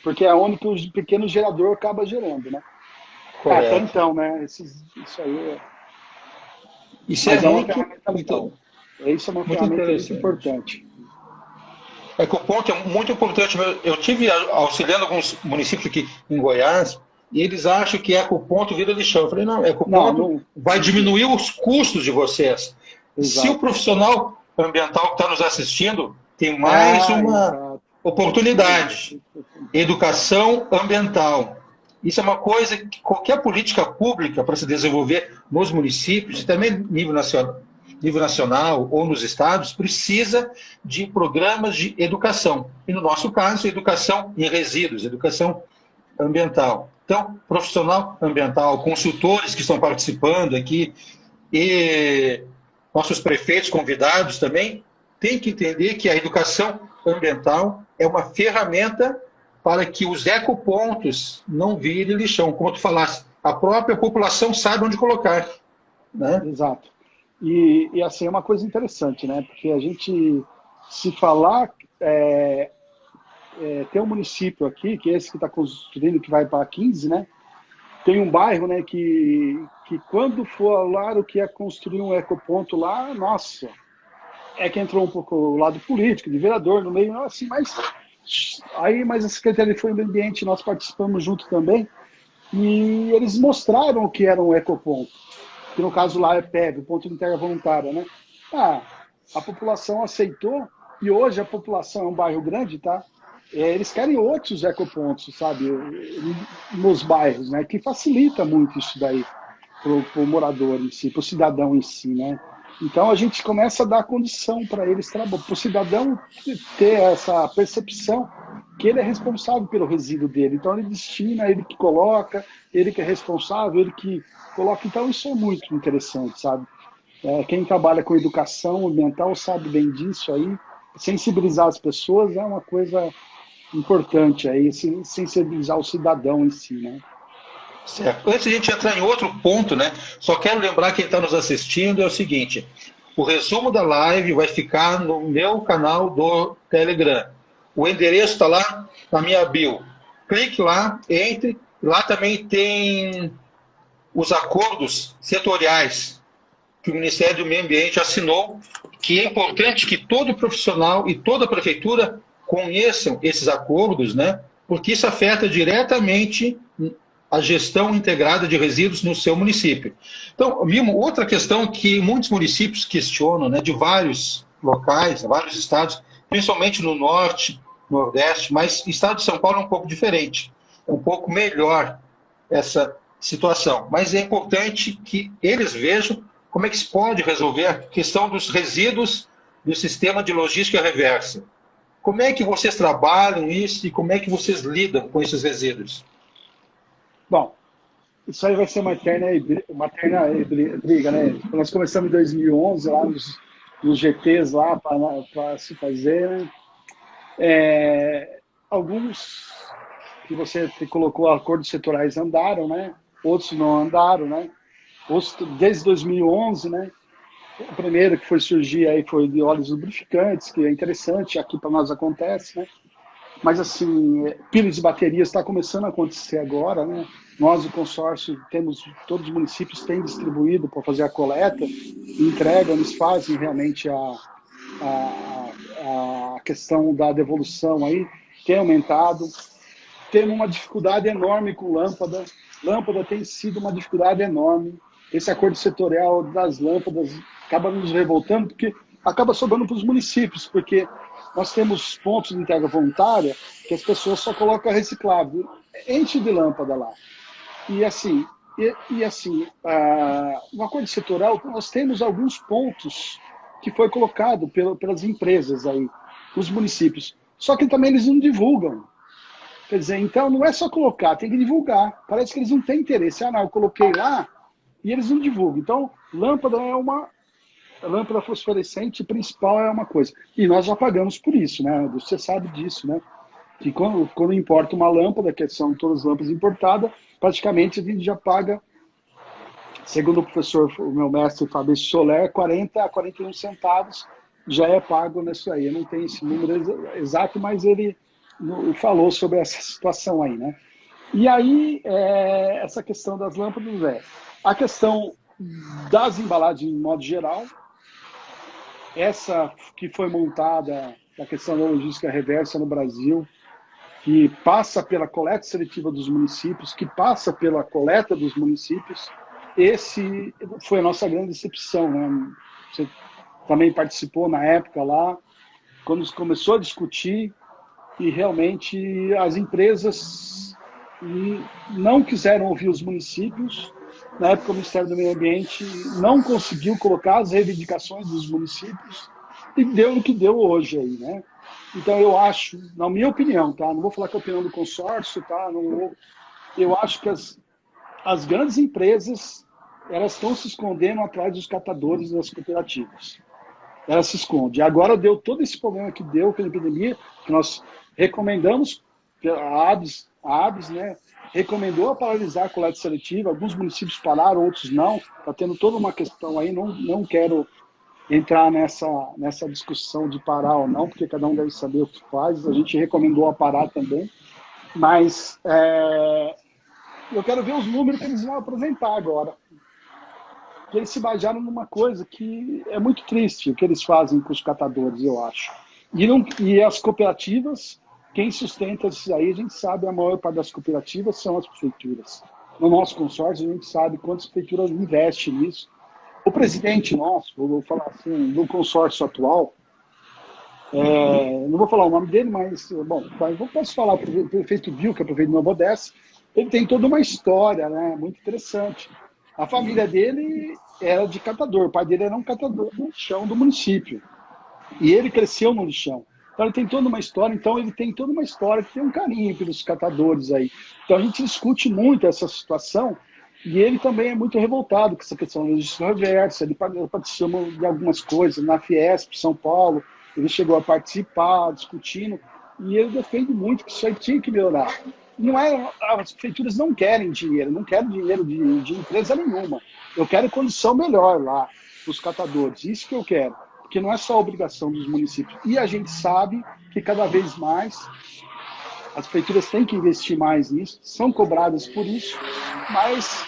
Porque é onde que o pequeno gerador acaba gerando, né? Então, né? Isso aí Isso é muito... Isso é uma ferramenta muito importante. Ecoponto é muito importante. Eu tive auxiliando alguns municípios aqui em Goiás, e eles acham que ecoponto vira lixão. Eu falei, não, ecoponto vai diminuir os custos de vocês. Exato. Se o profissional ambiental que está nos assistindo tem mais uma oportunidade. Educação ambiental. Isso é uma coisa que qualquer política pública para se desenvolver nos municípios, e também nível nacional ou nos estados, precisa de programas de educação. E no nosso caso, educação em resíduos, educação ambiental. Então, profissional ambiental, consultores que estão participando aqui e nossos prefeitos convidados também, têm que entender que a educação ambiental é uma ferramenta para que os ecopontos não virem lixão. Como tu falaste, a própria população sabe onde colocar. Né? Exato. E assim, é uma coisa interessante, né? Porque a gente, se falar... tem um município aqui, que é esse que está construindo, que vai para 15, né? Tem um bairro, né, que quando for lá o que é construir um ecoponto lá, nossa, que entrou um pouco o lado político, de vereador no meio, assim, mas a Secretaria de Meio Ambiente, nós participamos junto também, e eles mostraram o que era um ecoponto, que no caso lá é PEV, o ponto de entrega voluntária, né? Ah, a população aceitou, e hoje a população é um bairro grande, tá? Eles querem outros ecopontos, sabe, nos bairros, né? Que facilita muito isso daí para o morador em si, para o cidadão em si, né? Então a gente começa a dar condição para eles, para o cidadão ter essa percepção que ele é responsável pelo resíduo dele. Então ele destina, ele que coloca, ele que é responsável, ele que coloca. Então isso é muito interessante, sabe? Quem trabalha com educação ambiental sabe bem disso aí. Sensibilizar as pessoas é uma coisa importante aí, sensibilizar o cidadão em si, né? Certo. Antes de a gente entrar em outro ponto, né? Só quero lembrar quem está nos assistindo é o seguinte: o resumo da live vai ficar no meu canal do Telegram. O endereço está lá na minha bio. Clique lá, entre. Lá também tem os acordos setoriais que o Ministério do Meio Ambiente assinou, que é importante que todo profissional e toda prefeitura conheçam esses acordos, né? Porque isso afeta diretamente a gestão integrada de resíduos no seu município. Então, Mimo, outra questão que muitos municípios questionam, né, de vários locais, vários estados, principalmente no norte, nordeste, mas o estado de São Paulo é um pouco diferente, é um pouco melhor essa situação. Mas é importante que eles vejam como é que se pode resolver a questão dos resíduos do sistema de logística reversa. Como é que vocês trabalham isso e como é que vocês lidam com esses resíduos? Bom, isso aí vai ser uma eterna briga, né? Nós começamos em 2011, lá nos GTs lá para se fazer, né? Alguns que você colocou acordos setoriais andaram, né? Outros não andaram, né? Outros, desde 2011, né? O primeiro que foi surgir aí foi de óleos lubrificantes, que é interessante, aqui para nós acontece, né? Mas, assim, pilhas de baterias está começando a acontecer agora, né? Nós, o consórcio, todos os municípios têm distribuído para fazer a coleta e entrega, eles fazem realmente a questão da devolução aí, tem aumentado. Temos uma dificuldade enorme com lâmpada. Lâmpada tem sido uma dificuldade enorme. Esse acordo setorial das lâmpadas acaba nos revoltando, porque acaba sobrando para os municípios, porque nós temos pontos de entrega voluntária que as pessoas só colocam reciclável, enche de lâmpada lá. E assim, no acordo setorial, nós temos alguns pontos que foi colocado pelas empresas aí, os municípios. Só que também eles não divulgam. Quer dizer, então não é só colocar, tem que divulgar. Parece que eles não têm interesse. Ah, não, eu coloquei lá e eles não divulgam. Então, a lâmpada fosforescente principal é uma coisa. E nós já pagamos por isso, né? Você sabe disso, né? Que quando importa uma lâmpada, que são todas as lâmpadas importadas, praticamente a gente já paga, segundo o professor, o meu mestre Fabrício Soler, 40 a 41 centavos já é pago nisso aí. Eu não tenho esse número exato, mas ele falou sobre essa situação aí, né? E aí, essa questão das lâmpadas a questão das embalagens, de modo geral, essa que foi montada, a questão da logística reversa no Brasil, que passa pela coleta seletiva dos municípios, que passa pela coleta dos municípios, esse foi a nossa grande decepção, né? Você também participou na época lá, quando se começou a discutir, e realmente as empresas não quiseram ouvir os municípios. Na época, o Ministério do Meio Ambiente não conseguiu colocar as reivindicações dos municípios e deu no que deu hoje aí, né? Então, eu acho, na minha opinião, tá? Não vou falar que é a opinião do consórcio, tá? Eu acho que as grandes empresas, elas estão se escondendo atrás dos catadores das cooperativas. Ela se esconde. Agora deu todo esse problema que deu com a epidemia, que nós recomendamos, a ABS, né, recomendou paralisar a coleta seletiva, alguns municípios pararam, outros não, está tendo toda uma questão aí, não quero entrar nessa discussão de parar ou não, porque cada um deve saber o que faz, a gente recomendou a parar também, mas eu quero ver os números que eles vão apresentar agora. Que eles se basearam numa coisa que é muito triste, o que eles fazem com os catadores, eu acho. E as cooperativas, quem sustenta isso aí, a gente sabe, a maior parte das cooperativas são as prefeituras. no nosso consórcio, a gente sabe quantas prefeituras investem nisso. O presidente nosso, vou falar assim, do consórcio atual, não vou falar o nome dele, mas, bom, posso falar, o prefeito Vil, que é o prefeito de Nova Odessa, ele tem toda uma história, né, muito interessante. A família dele era de catador, o pai dele era um catador no lixão do município. E ele cresceu no lixão. Então ele tem toda uma história, que tem um carinho pelos catadores aí. Então a gente discute muito essa situação, e ele também é muito revoltado com essa questão da justiça reversa. Ele participou de algumas coisas na Fiesp, São Paulo, ele chegou a participar, discutindo, e ele defende muito que isso aí tinha que melhorar. Não é, as prefeituras não querem dinheiro, não quero dinheiro de empresa nenhuma. Eu quero condição melhor lá para os catadores, isso que eu quero, porque não é só a obrigação dos municípios. E a gente sabe que cada vez mais as prefeituras têm que investir mais nisso, são cobradas por isso, mas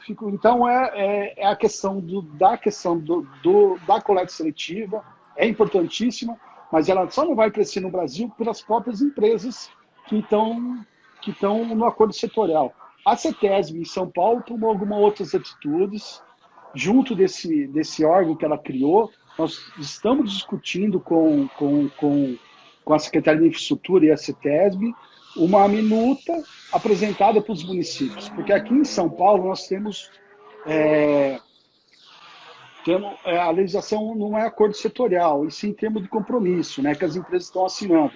então é a questão da coleta seletiva, é importantíssima, mas ela só não vai crescer no Brasil pelas próprias empresas que estão no acordo setorial. A CETESB em São Paulo tomou algumas outras atitudes, junto desse órgão que ela criou. Nós estamos discutindo com a Secretaria de Infraestrutura e a CETESB uma minuta apresentada para os municípios, porque aqui em São Paulo nós temos a legislação não é acordo setorial, e sim termo de compromisso, né, que as empresas estão assinando.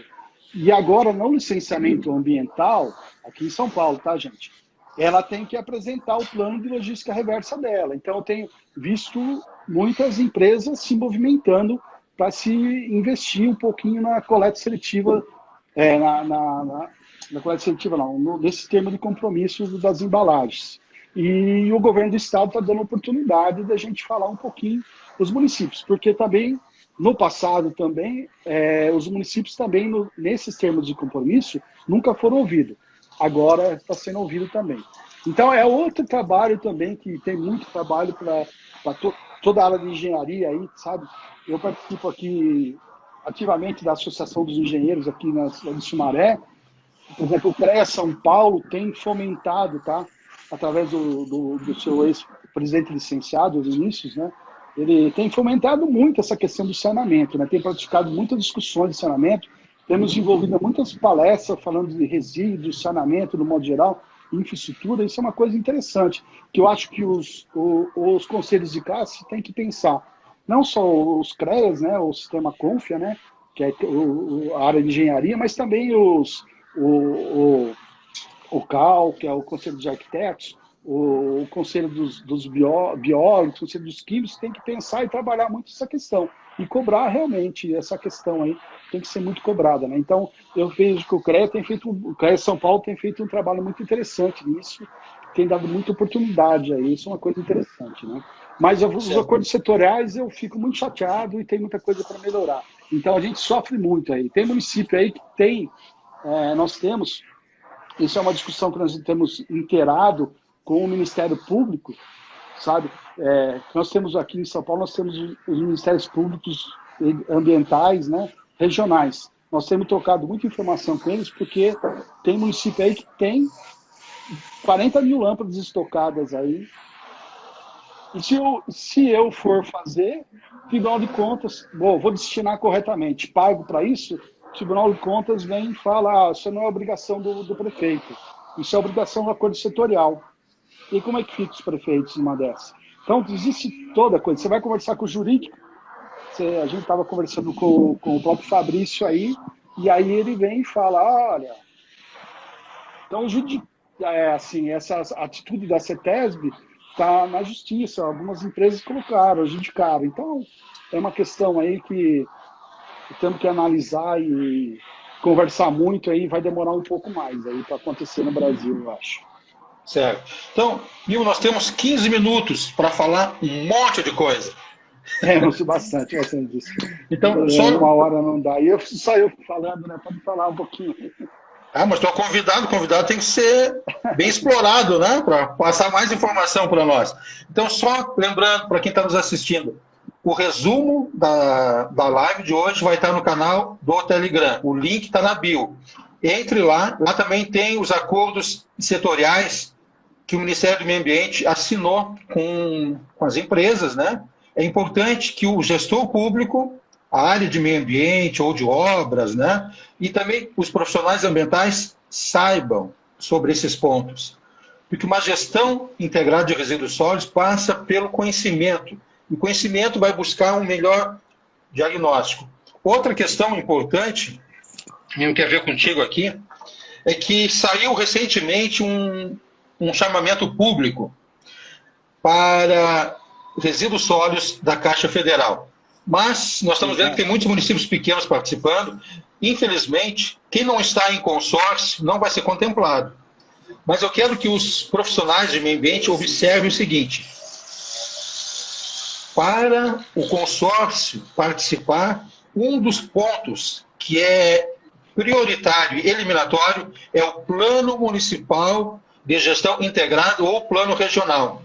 E agora, no licenciamento ambiental, aqui em São Paulo, tá, gente? Ela tem que apresentar o plano de logística reversa dela. Então, eu tenho visto muitas empresas se movimentando para se investir um pouquinho na coleta seletiva, na coleta seletiva não, nesse termo de compromisso das embalagens. E o governo do estado está dando oportunidade da gente falar um pouquinho os municípios, porque também, no passado também, os municípios também, nesses termos de compromisso, nunca foram ouvidos. Agora está sendo ouvido também. Então, é outro trabalho também, que tem muito trabalho para toda a área de engenharia aí, sabe? Eu participo aqui ativamente da Associação dos Engenheiros aqui na cidade de Sumaré. Por exemplo, o CREA São Paulo tem fomentado, tá? Através do seu ex-presidente licenciado, Vinícius, né? Ele tem fomentado muito essa questão do saneamento, né? Tem praticado muitas discussões de saneamento, temos envolvido muitas palestras falando de resíduos, saneamento, no modo geral, infraestrutura. Isso é uma coisa interessante, que eu acho que os conselhos de classe têm que pensar. Não só os CREAs, né? O sistema Confia, né? Que é a área de engenharia, mas também o CAL, que é o Conselho dos Arquitetos, o Conselho dos Biólogos, o Conselho dos Químicos, tem que pensar e trabalhar muito essa questão. E cobrar realmente essa questão aí, tem que ser muito cobrada, né? Então, eu vejo que o CREA São Paulo tem feito um trabalho muito interessante nisso, tem dado muita oportunidade aí, isso é uma coisa interessante, né? Mas os acordos setoriais eu fico muito chateado e tem muita coisa para melhorar. Então, a gente sofre muito aí. Tem município aí que tem, nós temos. Isso é uma discussão que nós temos inteirado com o Ministério Público, sabe? Nós temos aqui em São Paulo, nós temos os Ministérios Públicos Ambientais, né, regionais. Nós temos trocado muita informação com eles, porque tem município aí que tem 40 mil lâmpadas estocadas aí. E se eu for fazer, Tribunal de Contas, vou destinar corretamente, pago para isso, o Tribunal de Contas vem e fala, isso não é obrigação do prefeito, isso é obrigação do acordo setorial. E como é que fica os prefeitos numa dessa? Então, existe toda a coisa. Você vai conversar com o jurídico, a gente estava conversando com o próprio Fabrício aí, e aí ele vem e fala, olha, então essa atitude da CETESB está na justiça, algumas empresas colocaram, adjudicaram. Então, é uma questão aí que temos que analisar e conversar muito aí, vai demorar um pouco mais aí para acontecer no Brasil, eu acho. Certo. Então, Nil, nós temos 15 minutos para falar um monte de coisa. Não sei bastante disso. Então, só uma hora não dá. E só eu falando, né? Pode falar um pouquinho. Mas tu é o convidado tem que ser bem explorado, né? Para passar mais informação para nós. Então, só lembrando para quem está nos assistindo, o resumo da live de hoje vai estar no canal do Telegram. O link está na bio. entre lá também tem os acordos setoriais que o Ministério do Meio Ambiente assinou com as empresas, né? É importante que o gestor público, a área de meio ambiente ou de obras, né? E também os profissionais ambientais saibam sobre esses pontos. Porque uma gestão integrada de resíduos sólidos passa pelo conhecimento. E o conhecimento vai buscar um melhor diagnóstico. Outra questão importante, e eu quero ver contigo aqui, é que saiu recentemente um chamamento público para resíduos sólidos da Caixa Federal. Mas nós estamos vendo que tem muitos municípios pequenos participando. Infelizmente, quem não está em consórcio não vai ser contemplado. Mas eu quero que os profissionais de meio ambiente observem o seguinte: para o consórcio participar, um dos pontos que é prioritário e eliminatório é o Plano Municipal de Gestão Integrado ou Plano Regional.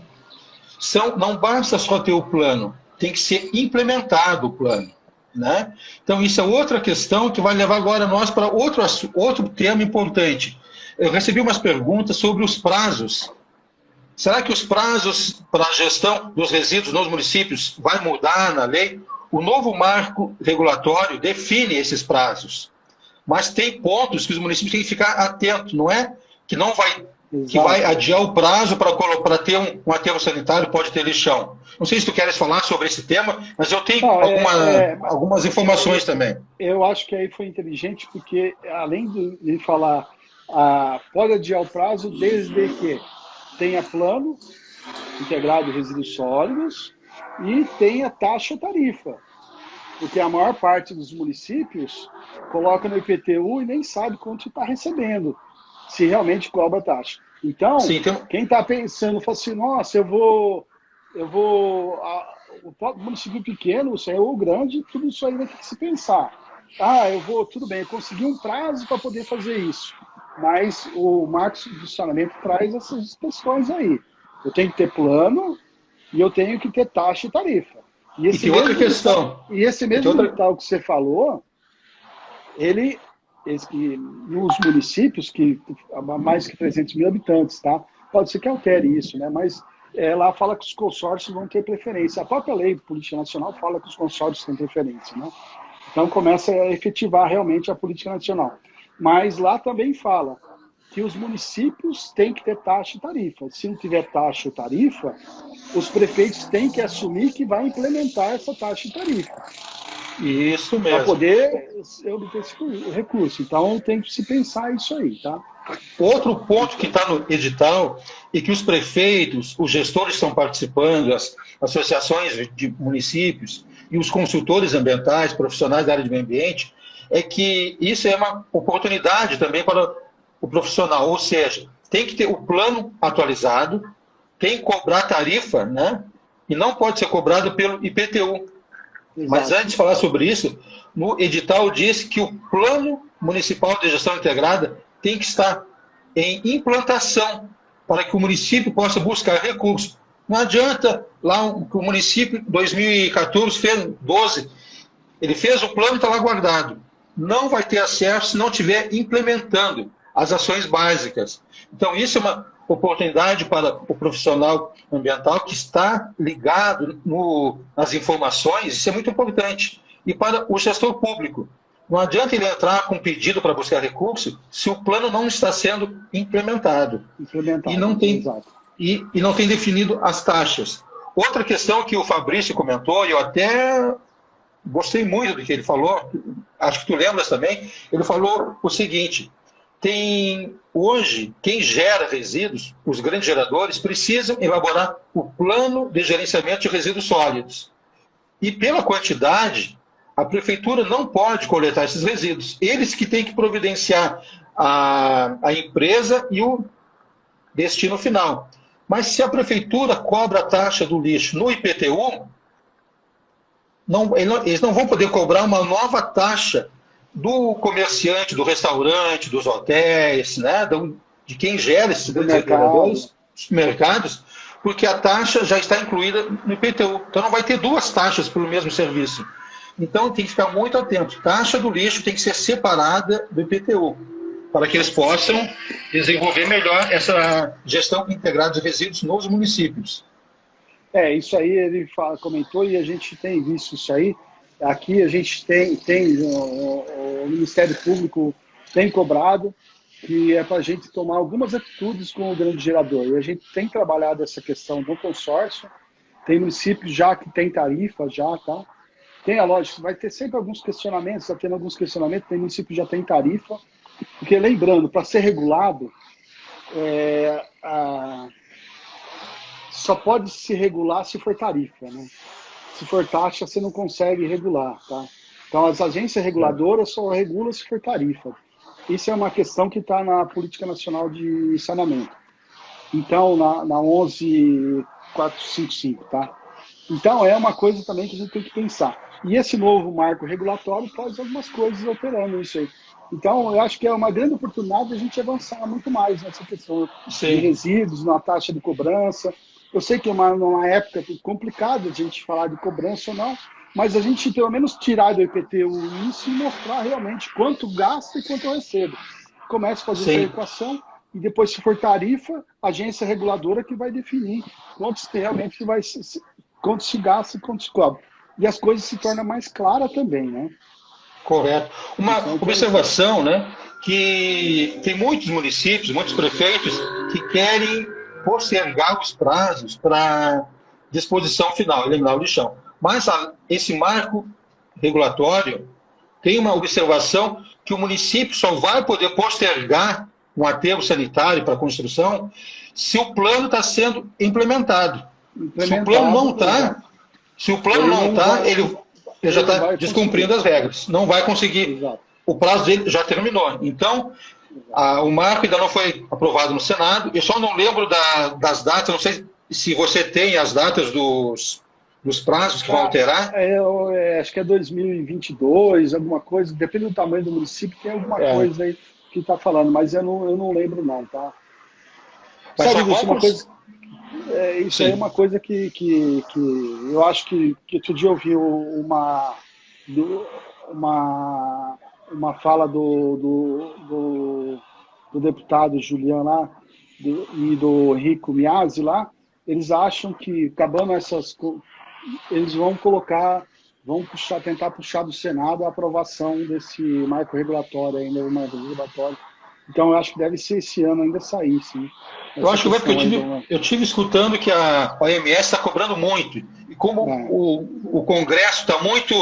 Não basta só ter o plano, tem que ser implementado o plano, né? Então, isso é outra questão que vai levar agora nós para outro tema importante. Eu recebi umas perguntas sobre os prazos. Será que os prazos para a gestão dos resíduos nos municípios vai mudar na lei? O novo marco regulatório define esses prazos, mas tem pontos que os municípios têm que ficar atentos, não é que não vai, que vai adiar o prazo para ter um aterro sanitário, pode ter lixão. Não sei se tu queres falar sobre esse tema, mas eu tenho algumas informações também. Eu acho que aí foi inteligente, porque além de falar, pode adiar o prazo desde que tenha plano integrado de resíduos sólidos e tenha taxa ou tarifa. Porque a maior parte dos municípios coloca no IPTU e nem sabe quanto está recebendo, se realmente cobra taxa. Então, sim, quem está pensando, fala assim, nossa, o município pequeno, ou grande, tudo isso aí vai ter que se pensar. Tudo bem, eu consegui um prazo para poder fazer isso. Mas o marco de funcionamento traz essas questões aí. Eu tenho que ter plano e eu tenho que ter taxa e tarifa. E tem outra questão. E esse mesmo edital que você falou, nos municípios que mais que 300 mil habitantes, tá? Pode ser que altere isso, né? Mas lá fala que os consórcios vão ter preferência. A própria lei de política nacional fala que os consórcios têm preferência, né? Então começa a efetivar realmente a política nacional. Mas lá também fala que os municípios têm que ter taxa e tarifa. Se não tiver taxa ou tarifa, os prefeitos têm que assumir que vai implementar essa taxa e tarifa. Isso mesmo. Para poder obter esse recurso. Então tem que se pensar isso aí, tá? Outro ponto que está no edital e que os prefeitos, os gestores estão participando, as associações de municípios e os consultores ambientais, profissionais da área de meio ambiente, é que isso é uma oportunidade também para o profissional, ou seja, tem que ter o plano atualizado, tem que cobrar tarifa, né? E não pode ser cobrado pelo IPTU. Exato. Mas antes de falar sobre isso, no edital diz que o Plano Municipal de Gestão Integrada tem que estar em implantação para que o município possa buscar recursos. Não adianta lá que o município, em 2014, fez 12, ele fez o plano e está lá guardado. Não vai ter acesso se não estiver implementando as ações básicas. Então, isso é uma oportunidade para o profissional ambiental que está ligado nas informações, isso é muito importante. E para o gestor público, não adianta ele entrar com pedido para buscar recurso se o plano não está sendo implementado. E não tem definido as taxas. Outra questão que o Fabrício comentou, e eu até gostei muito do que ele falou, acho que tu lembras também, ele falou o seguinte: hoje, quem gera resíduos, os grandes geradores, precisam elaborar o plano de gerenciamento de resíduos sólidos. E pela quantidade, a prefeitura não pode coletar esses resíduos. Eles que têm que providenciar a empresa e o destino final. Mas se a prefeitura cobra a taxa do lixo no IPTU, eles não vão poder cobrar uma nova taxa do comerciante, do restaurante, dos hotéis, né, de quem gera esses geradores, dos mercados, porque a taxa já está incluída no IPTU. Então não vai ter duas taxas pelo mesmo serviço. Então tem que ficar muito atento. Taxa do lixo tem que ser separada do IPTU. para que eles possam desenvolver melhor essa gestão integrada de resíduos nos municípios. Isso aí ele comentou e a gente tem visto isso aí. Aqui a gente tem o Ministério Público tem cobrado que é para a gente tomar algumas atitudes com o grande gerador. E a gente tem trabalhado essa questão no consórcio. Tem municípios já que tem tarifa, já, tá? Tem a lógica, vai ter sempre alguns questionamentos, está tendo alguns questionamentos, tem município que já tem tarifa. Porque, lembrando, para ser regulado, só pode se regular se for tarifa, né? Se for taxa, você não consegue regular, tá? Então, as agências reguladoras só regulam se for tarifa. Isso é uma questão que está na Política Nacional de Saneamento. Então, na 11.455, tá? Então, é uma coisa também que a gente tem que pensar. E esse novo marco regulatório traz algumas coisas alterando isso aí. Então, eu acho que é uma grande oportunidade de a gente avançar muito mais nessa questão de resíduos, na taxa de cobrança. Eu sei que é uma época complicada a gente falar de cobrança ou não, mas a gente pelo menos tirar do IPTU isso e mostrar realmente quanto gasta e quanto eu recebo. Começa a fazer essa equação e depois, se for tarifa, a agência reguladora que vai definir quanto realmente quanto se gasta e quanto se cobra. E as coisas se tornam mais claras também, né? Correto. Uma observação, né, que tem muitos municípios, muitos prefeitos que querem postergar os prazos para disposição final, eliminar o lixão. Mas esse marco regulatório tem uma observação que o município só vai poder postergar um aterro sanitário para construção se o plano está sendo implementado. Se o plano não está, ele já está descumprindo as regras. Não vai conseguir. Exato. O prazo dele já terminou. Então, o marco ainda não foi aprovado no Senado. Eu só não lembro das datas, não sei se você tem as datas dos prazos que vão alterar. Acho que é 2022, alguma coisa. Depende do tamanho do município, tem alguma coisa aí que está falando, mas eu não lembro não, tá? Mas sabe, isso é uma coisa... isso aí é uma coisa que eu acho que outro dia eu vi uma fala do deputado Juliano lá e do Rico Miazzi lá. Eles acham que, acabando eles vão tentar puxar do Senado a aprovação desse marco regulatório ainda, o marco regulatório. Então, eu acho que deve ser esse ano ainda sair, sim. Eu acho que vai, porque eu tive escutando que a OMS está cobrando muito. E como o Congresso está muito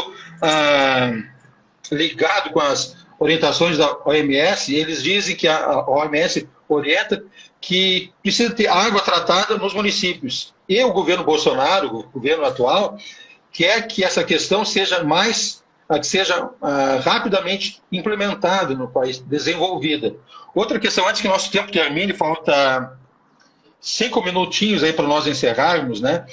ligado com as orientações da OMS, eles dizem que a OMS orienta que precisa ter água tratada nos municípios. E o governo Bolsonaro, o governo atual, quer que essa questão seja rapidamente implementada no país, desenvolvida. Outra questão, antes que nosso tempo termine, falta 5 minutinhos aí para nós encerrarmos, né?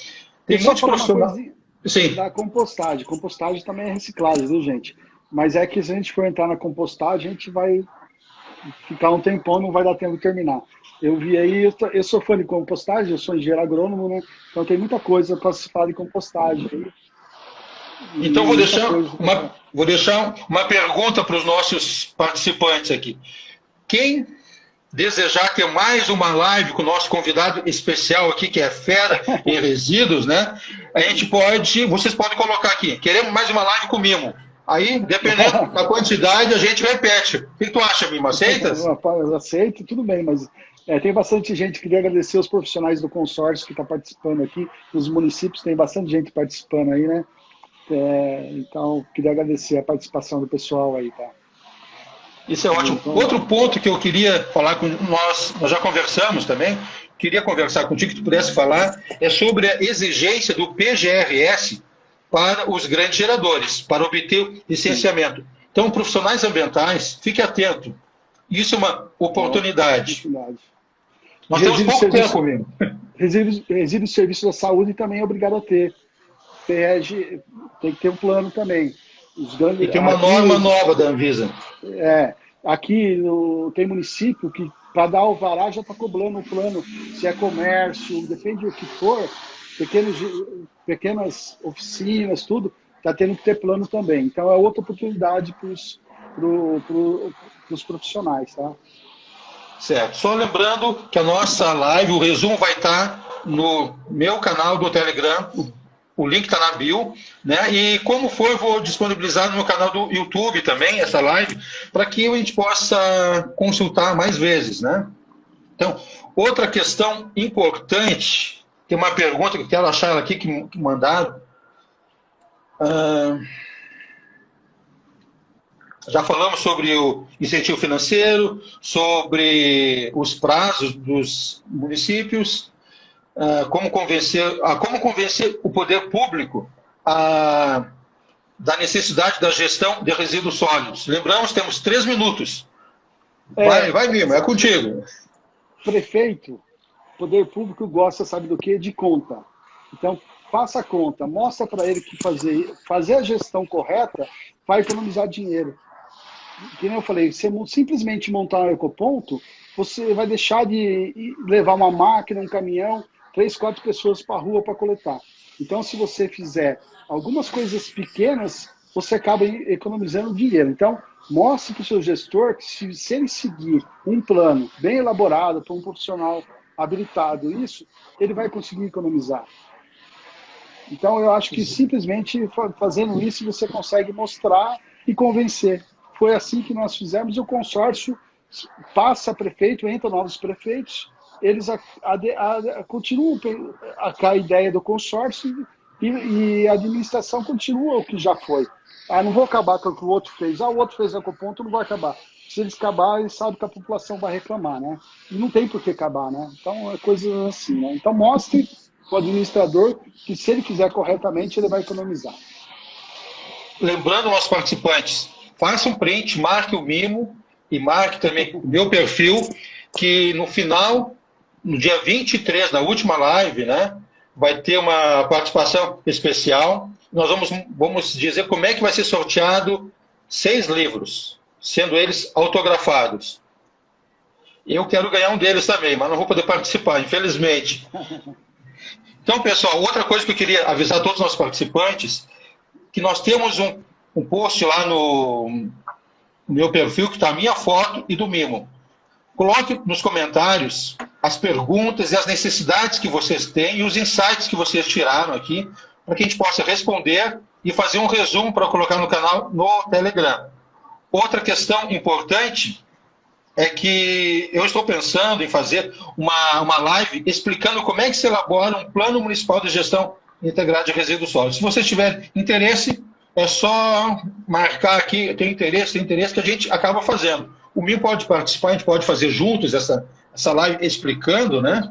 Tem muitos profissionais. Sim. Da compostagem. Compostagem também é reciclagem, viu, gente? Mas é que se a gente for entrar na compostagem, a gente vai ficar um tempão, não vai dar tempo de terminar. Eu vi aí, eu sou fã de compostagem, eu sou engenheiro agrônomo, né? Então tem muita coisa para se falar de compostagem. Então vou deixar uma pergunta para os nossos participantes aqui. Quem desejar ter mais uma live com o nosso convidado especial aqui, que é fera em resíduos, né? Vocês podem colocar aqui, queremos mais uma live com Mimo. Aí, dependendo da quantidade, a gente repete. O que tu acha, Mimo? Aceitas? Eu aceito, tudo bem, mas tem bastante gente. Queria agradecer os profissionais do consórcio que está participando aqui, nos municípios, tem bastante gente participando aí, né? Então, queria agradecer a participação do pessoal aí, tá? Isso é ótimo. Outro ponto que eu queria falar com nós já conversamos também, queria conversar contigo, que tu pudesse falar, é sobre a exigência do PGRS para os grandes geradores, para obter licenciamento. Então, profissionais ambientais, fique atento. Isso é uma oportunidade. Nós temos pouco tempo comigo. Resíduo de serviço da saúde também é obrigado a ter. Tem que ter um plano também. E tem uma norma nova da Anvisa. Aqui tem município que, para dar alvará, já está cobrando um plano, se é comércio, depende do que for, pequenas oficinas, tudo, está tendo que ter plano também. Então, é outra oportunidade dos profissionais, tá? Certo. Só lembrando que a nossa live, o resumo vai estar no meu canal do Telegram, o link está na bio, né? E como for, eu vou disponibilizar no meu canal do YouTube também, essa live, para que a gente possa consultar mais vezes, né? Então, outra questão importante, tem uma pergunta que eu quero achar ela aqui, que mandaram. Já falamos sobre o incentivo financeiro, sobre os prazos dos municípios, como convencer o poder público da necessidade da gestão de resíduos sólidos. Lembramos, temos 3 minutos. Vai, Mimo, é contigo. Prefeito, poder público gosta, sabe do quê? De conta. Então, faça a conta, mostra para ele que fazer a gestão correta vai economizar dinheiro. Que nem eu falei, você simplesmente montar um ecoponto, você vai deixar de levar uma máquina, um caminhão, 3, 4 pessoas para a rua para coletar. Então, se você fizer algumas coisas pequenas, você acaba economizando dinheiro. Então, mostre para o seu gestor que se ele seguir um plano bem elaborado para um profissional habilitado, ele vai conseguir economizar. Então, eu acho que simplesmente fazendo isso, você consegue mostrar e convencer. Foi assim que nós fizemos, e o consórcio passa prefeito, entra novos prefeitos, eles continuam a ideia do consórcio e a administração continua o que já foi. Não vou acabar com o que o outro fez. O outro fez ecoponto, não vai acabar. Se eles acabar, eles sabem que a população vai reclamar, né? E não tem por que acabar, né? Então, é coisa assim, né? Então, mostre para o administrador que se ele fizer corretamente, ele vai economizar. Lembrando aos participantes, faça um print, marque o Mimo e marque também o meu perfil, que no final, no dia 23, na última live, né, vai ter uma participação especial. Nós vamos dizer como é que vai ser sorteado 6 livros, sendo eles autografados. Eu quero ganhar um deles também, mas não vou poder participar, infelizmente. Então, pessoal, outra coisa que eu queria avisar a todos os nossos participantes, que nós temos um post lá no meu perfil, que está a minha foto e do Mimo. Coloque nos comentários as perguntas e as necessidades que vocês têm e os insights que vocês tiraram aqui, para que a gente possa responder e fazer um resumo para colocar no canal no Telegram. Outra questão importante é que eu estou pensando em fazer uma live explicando como é que se elabora um plano municipal de gestão integrada de resíduos sólidos. Se vocês tiverem interesse, é só marcar aqui, tem interesse, que a gente acaba fazendo. O Mimo pode participar, a gente pode fazer juntos essa live explicando, né?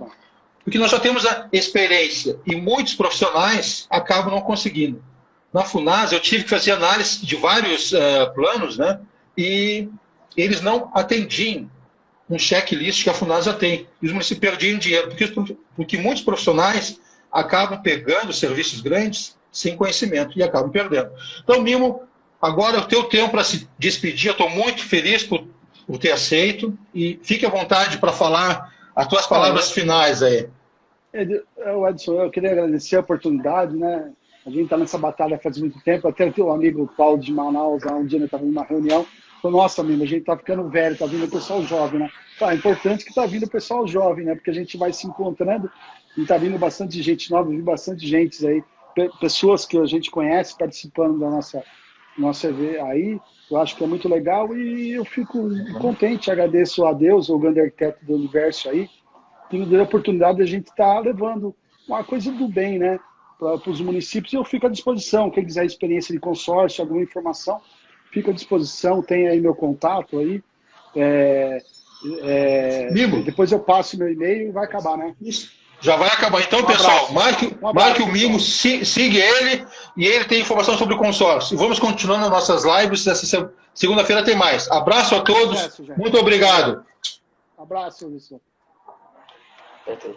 Porque nós já temos a experiência e muitos profissionais acabam não conseguindo. Na FUNAS, eu tive que fazer análise de vários planos, né? E eles não atendiam um checklist que a FUNAS já tem. E os municípios perdiam dinheiro, porque muitos profissionais acabam pegando serviços grandes sem conhecimento e acabam perdendo. Então, Mimo, agora é o teu tempo para se despedir. Eu estou muito feliz por ter aceito e fique à vontade para falar as tuas palavras finais aí. Edson, eu queria agradecer a oportunidade, né? A gente está nessa batalha faz muito tempo. Até o teu amigo Paulo de Manaus, um dia nós estávamos numa reunião, falou: nossa, Mimo, a gente está ficando velho, está vindo o pessoal jovem, né? É importante que está vindo o pessoal jovem, né? Porque a gente vai se encontrando e está vindo bastante gente nova, vi bastante gente aí, pessoas que a gente conhece participando da nossa EV aí. Eu acho que é muito legal e eu fico contente, agradeço a Deus, o grande arquiteto do universo aí, que nos deu a oportunidade de a gente estar levando uma coisa do bem, né, para os municípios. E eu fico à disposição, quem quiser experiência de consórcio, alguma informação, fico à disposição, tem aí meu contato aí. Depois eu passo meu e-mail e vai acabar, né? Isso. Já vai acabar. Então, pessoal, marque o Mimo, siga ele, e ele tem informação sobre o consórcio. E vamos continuando as nossas lives. Essa segunda-feira tem mais. Abraço a todos. Muito obrigado. Abraço, Wilson. Okay.